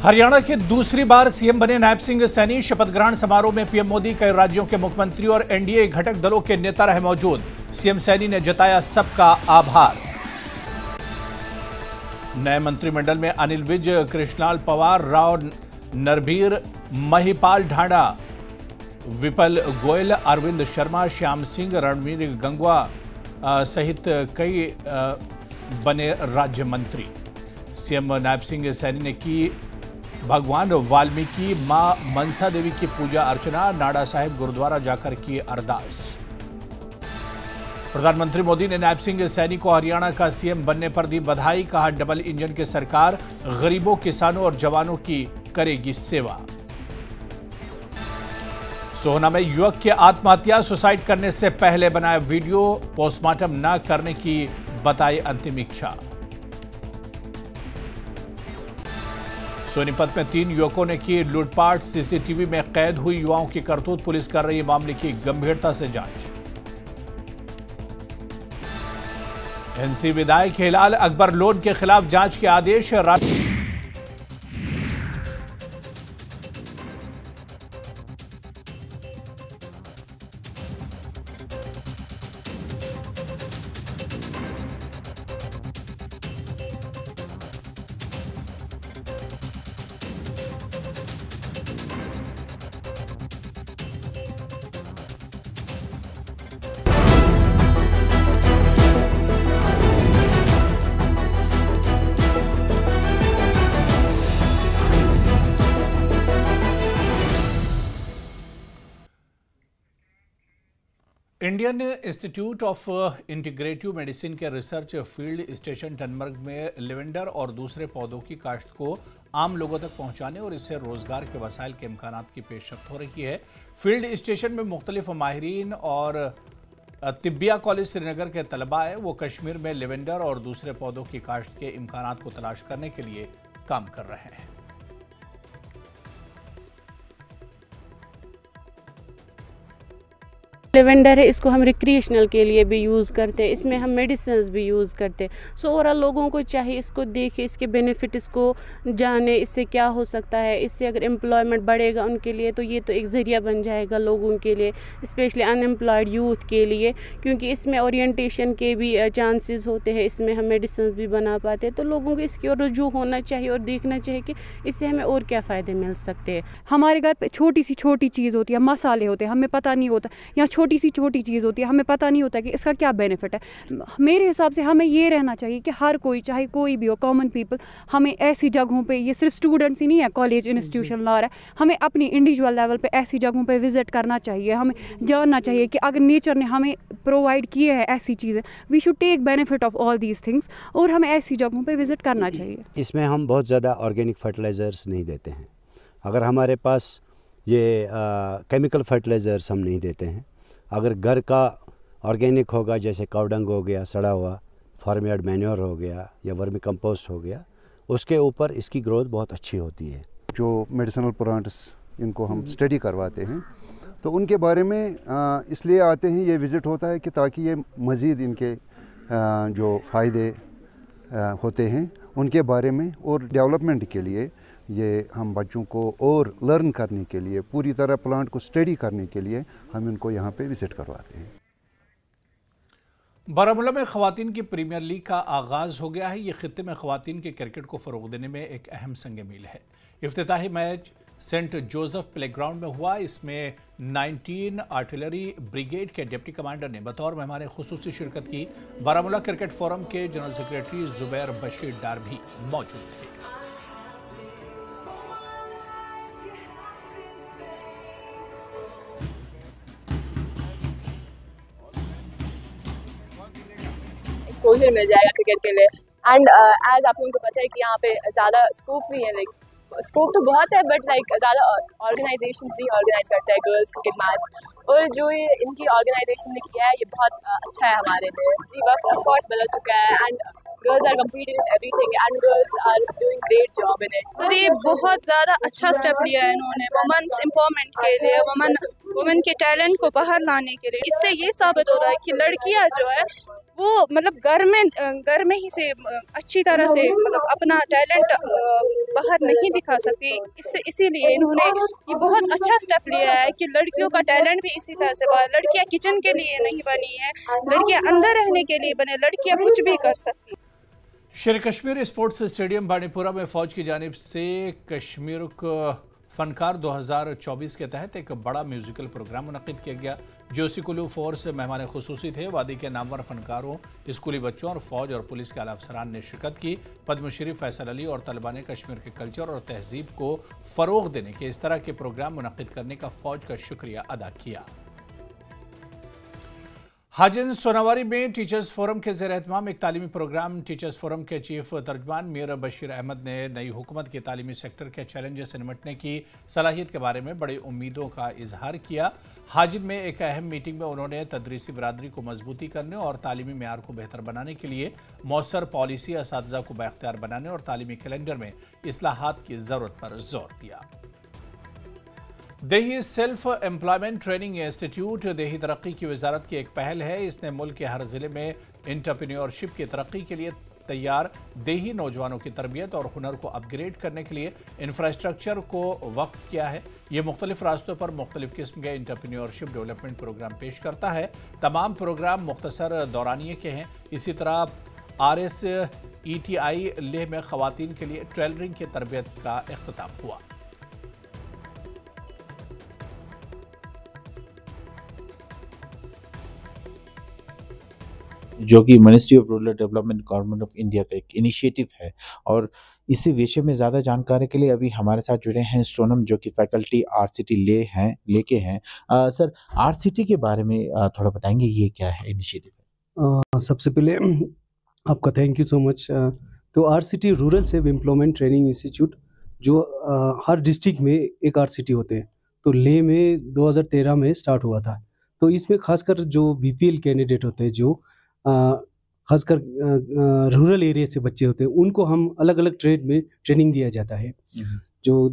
हरियाणा के दूसरी बार सीएम बने नायब सिंह सैनी शपथ ग्रहण समारोह में पीएम मोदी, कई राज्यों के मुख्यमंत्री और एनडीए घटक दलों के नेता रहे मौजूद। सीएम सैनी ने जताया सबका आभार। नए मंत्रिमंडल में अनिल विज, कृष्णलाल पवार, राव नरबीर, महिपाल ढांडा, विपल गोयल, अरविंद शर्मा, श्याम सिंह, रणवीर गंगवा सहित कई बने राज्य मंत्री। सीएम नायब सिंह सैनी ने की भगवान वाल्मीकि, मां मनसा देवी की पूजा अर्चना, नाडा साहिब गुरुद्वारा जाकर की अरदास। प्रधानमंत्री मोदी ने नायब सिंह सैनी को हरियाणा का सीएम बनने पर दी बधाई। कहा डबल इंजन की सरकार गरीबों, किसानों और जवानों की करेगी सेवा। सोहना में युवक की आत्महत्या, सुसाइड करने से पहले बनाया वीडियो, पोस्टमार्टम न करने की बताई अंतिम इच्छा। सोनीपत में 3 युवकों ने की लूटपाट, सीसीटीवी में कैद हुई युवाओं की करतूत। पुलिस कर रही मामले की गंभीरता से जांच। एनसी विधायक हिलाल अकबर लोन के खिलाफ जांच के आदेश। Indian Institute of Integrative Medicine के रिसर्च फील्ड स्टेशन टनमर्ग में लेवेंडर और दूसरे पौधों की काश्त को आम लोगों तक पहुंचाने और इससे रोजगार के वसाइल के इम्कानात की पेशरफ्त हो रही है। फील्ड स्टेशन में मुख्तलिफ माहिरीन और तिब्बिया कॉलेज श्रीनगर के तलबा है, वो कश्मीर में लेवेंडर और दूसरे पौधों की काश्त के इम्कानात को तलाश करने के लिए काम कर रहे हैं। लेवेंडर है, इसको हम रिक्रिएशनल के लिए भी यूज़ करते हैं, इसमें हम मेडिसिन्स भी यूज़ करते हैं। सो ओवरऑल लोगों को चाहिए इसको देखे, इसके बेनिफिट इसको जाने, इससे क्या हो सकता है, इससे अगर एम्प्लॉयमेंट बढ़ेगा उनके लिए तो ये तो एक ज़रिया बन जाएगा लोगों के लिए, स्पेशली अनएम्प्लॉयड यूथ के लिए, क्योंकि इसमें ओरिएंटेशन के भी चांसेस होते हैं, इसमें हम मेडिसिन्स भी बना पाते हैं। तो लोगों को इसकी ओर रुजू होना चाहिए और देखना चाहिए कि इससे हमें और क्या फ़ायदे मिल सकते हैं। हमारे घर पे छोटी सी छोटी चीज़ होती है, मसाले होते हैं, हमें पता नहीं होता, या छोटी सी छोटी चीज़ होती है, हमें पता नहीं होता कि इसका क्या बेनिफिट है। मेरे हिसाब से हमें ये रहना चाहिए कि हर कोई, चाहे कोई भी हो, कॉमन पीपल, हमें ऐसी जगहों पे, ये सिर्फ स्टूडेंट्स ही नहीं है, कॉलेज इंस्टीट्यूशन ला रहा है, हमें अपनी इंडिविजुअल लेवल पे ऐसी जगहों पे विजिट करना चाहिए। हमें जानना चाहिए कि अगर नेचर ने हमें प्रोवाइड किए हैं ऐसी चीज़ें, we should take benefit of all these things, और हमें ऐसी जगहों पे विजिट करना चाहिए। इसमें हम बहुत ज़्यादा ऑर्गेनिक फर्टिलाइज़र्स नहीं देते हैं। अगर हमारे पास ये केमिकल फर्टिलाइज़र्स हम नहीं देते हैं, अगर घर का ऑर्गेनिक होगा, जैसे काउडंग हो गया, सड़ा हुआ फार्मयार्ड मैन्योर हो गया या वर्मी कंपोस्ट हो गया, उसके ऊपर इसकी ग्रोथ बहुत अच्छी होती है। जो मेडिसिनल प्लांट्स इनको हम स्टडी करवाते हैं तो उनके बारे में इसलिए आते हैं, ये विज़िट होता है कि ताकि ये मज़ीद इनके जो फ़ायदे होते हैं उनके बारे में और डेवलपमेंट के लिए ये हम बच्चों को और लर्न करने के लिए, पूरी तरह प्लांट को स्टडी करने के लिए हम इनको यहाँ पे विज़िट करवाते हैं। बारामूला में ख़वातीन की प्रीमियर लीग का आगाज़ हो गया है। ये खित्ते में ख़वातीन के क्रिकेट को फ़रोग़ देने में एक अहम संग मील है। इफ्तिताही मैच सेंट जोसेफ प्लेग्राउंड में हुआ। इसमें 19 आर्टिलरी ब्रिगेड के डिप्टी कमांडर ने बतौर मेहमान खुसूसी शिरकत की। बारामूला क्रिकेट फोरम के जनरल सेक्रेटरी जुबैर बशीर डार भी मौजूद थे। एक्सपोजर मिल जाएगा क्रिकेट के लिए। एंड एज आप लोगों को पता है कि यहाँ पे ज़्यादा स्कोप भी है, लाइक स्कोप तो बहुत है बट लाइक ज़्यादा ऑर्गेनाइजेशन ही ऑर्गेनाइज करता है गर्ल्स क्रिकेट मैच, और जो ये इनकी ऑर्गेनाइजेशन ने किया है ये बहुत अच्छा है हमारे लिए। जी वक्त ऑफ कोर्स बदल चुका है and girls are competing in everything and girls are doing great job in it. Sir ये बहुत ज़्यादा अच्छा स्टेप लिया है इन्होंने वुमेन्स एम्पावरमेंट के लिए, वुमेन के टैलेंट को बाहर लाने के लिए। इससे ये साबित होता है कि लड़कियां जो है वो मतलब घर में ही से अच्छी तरह से मतलब अपना टैलेंट बाहर नहीं दिखा सकती। इसीलिए इन्होंने ये बहुत अच्छा स्टेप लिया है कि लड़कियों का टैलेंट भी इसी तरह से बाहर, लड़कियां किचन के लिए नहीं बनी है, लड़कियां अंदर रहने के लिए बने, लड़कियां कुछ भी कर सकती। शेर कश्मीर स्पोर्ट्स स्टेडियम बांडीपुरा में फौज की जानिब से कश्मीर को फनकार 2024 के तहत एक बड़ा म्यूजिकल प्रोग्राम मुनक्किद किया गया। जो सिकुलू फोर्स मेहमान खुसूसी थे। वादी के नामवर फनकारों, स्कूली बच्चों और फौज और पुलिस के आला अफसरान ने शिरकत की। पद्मश्री फैसल अली और तलबा ने कश्मीर के कल्चर और तहजीब को फ़रोग़ देने के इस तरह के प्रोग्राम मुनक्किद करने का फौज का शुक्रिया अदा किया। हाजिन सोनावारी में टीचर्स फोरम के ज़ेर एहतमाम एक तालीमी प्रोग्राम। टीचर्स फोरम के चीफ तर्जमान मीर बशीर अहमद ने नई हुकूमत के तालीमी सेक्टर के चैलेंजेस से निपटने की सलाहियत के बारे में बड़ी उम्मीदों का इजहार किया। हाजिन में एक अहम मीटिंग में उन्होंने तदरीसी बरादरी को मजबूती करने और तालीमी मेयार को बेहतर बनाने के लिए मौसर पॉलिसी, असातिज़ा को बाख्तियार बनाने और तालीमी कैलेंडर में इस्लाहात की ज़रूरत पर जोर दिया। देही सेल्फ एम्प्लॉयमेंट ट्रेनिंग इंस्टीट्यूट देही तरक्की की वजारत की एक पहल है। इसने मुल्क के हर ज़िले में एंटरप्रेन्योरशिप की तरक्की के लिए तैयार देही नौजवानों की तरबियत और हुनर को अपग्रेड करने के लिए इंफ्रास्ट्रक्चर को वक्फ किया है। ये मुख्तलिफ रास्तों पर मुख्तलिफ किस्म के एंटरप्रेन्योरशिप डेवलपमेंट प्रोग्राम पेश करता है। तमाम प्रोग्राम मुख्तसर दौरानिए के हैं। इसी तरह RSETI लेह में ख़वातीन के लिए टेलरिंग की तरबियत का इख्तिताम हुआ। जो कि ministry of rural development government of India का एक इनिशिएटिव है, और इसी विषय में ज़्यादा जानकारी के लिए अभी हमारे साथ जुड़े हैं सोनम, जो कि फैकल्टी RCT लेके हैं। सर, RCT के बारे में थोड़ा बताएंगे, ये क्या है इनिशिएटिव? सबसे पहले आपका थैंक यू सो मच। तो RCT rural self employment training institute जो हर डिस्ट्रिक्ट में एक RCT होते हैं, तो लेह में 2013 में स्टार्ट हुआ था। तो इसमें खासकर जो BPL कैंडिडेट होते हैं, जो खासकर रूरल एरिया से बच्चे होते हैं, उनको हम अलग अलग ट्रेड में ट्रेनिंग दिया जाता है। जो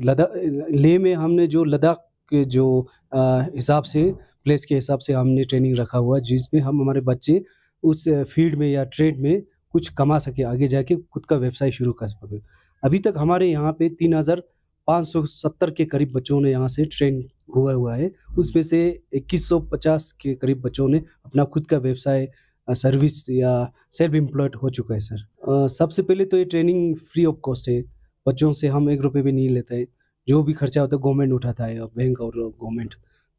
लेह में हमने जो लद्दाख के जो हिसाब से प्लेस के हिसाब से हमने ट्रेनिंग रखा हुआ, जिसमें हम हमारे बच्चे उस फील्ड में या ट्रेड में कुछ कमा सके, आगे जाके खुद का व्यवसाय शुरू कर सके। अभी तक हमारे यहाँ पे 3570 के करीब बच्चों ने यहाँ से ट्रेन हुआ है। उसमें से 2150 के करीब बच्चों ने अपना खुद का व्यवसाय, सर्विस या सेल्फ एम्प्लॉयड हो चुका है सर। सबसे पहले तो ये ट्रेनिंग फ्री ऑफ कॉस्ट है। बच्चों से हम 1 रुपये भी नहीं लेते हैं। जो भी खर्चा होता है गवर्नमेंट उठाता है, बैंक और गवर्नमेंट।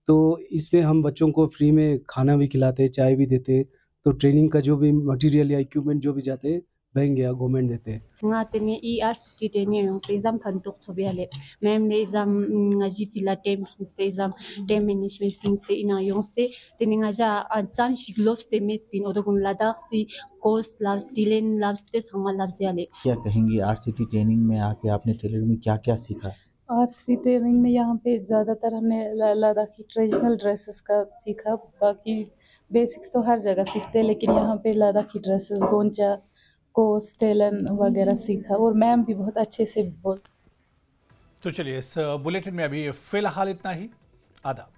तो इसमें हम बच्चों को फ्री में खाना भी खिलाते हैं, चाय भी देते हैं। तो ट्रेनिंग का जो भी मटेरियल या इक्विपमेंट जो भी जाते हैं, बैंक या गवर्नमेंट देते हैं। Ngatini RCT teni yung sa exam pantuk to biale. Mem ne exam ngaji fila tem ste exam tem management fin ste ina yung ste teni ngaja jam shiglof ste met pin odogun ladakh si coast labs dilen labs ste sama labs yale. क्या कहेंगी RCT ट्रेनिंग में आके आपने टेलरिंग में क्या क्या सीखा? RCT ट्रेनिंग में यहाँ पे ज़्यादातर हमने लद्दाखी ट्रेडिशनल ड्रेसेस का सीखा। बाकी बेसिक्स तो हर जगह सीखते हैं, लेकिन यहाँ पे लद्दाखी ड्रेसेस, गोंचा को स्टेलन वगैरह सीखा, और मैम भी बहुत अच्छे से बोल। तो चलिए, इस बुलेटिन में अभी फिलहाल इतना ही। आदाब।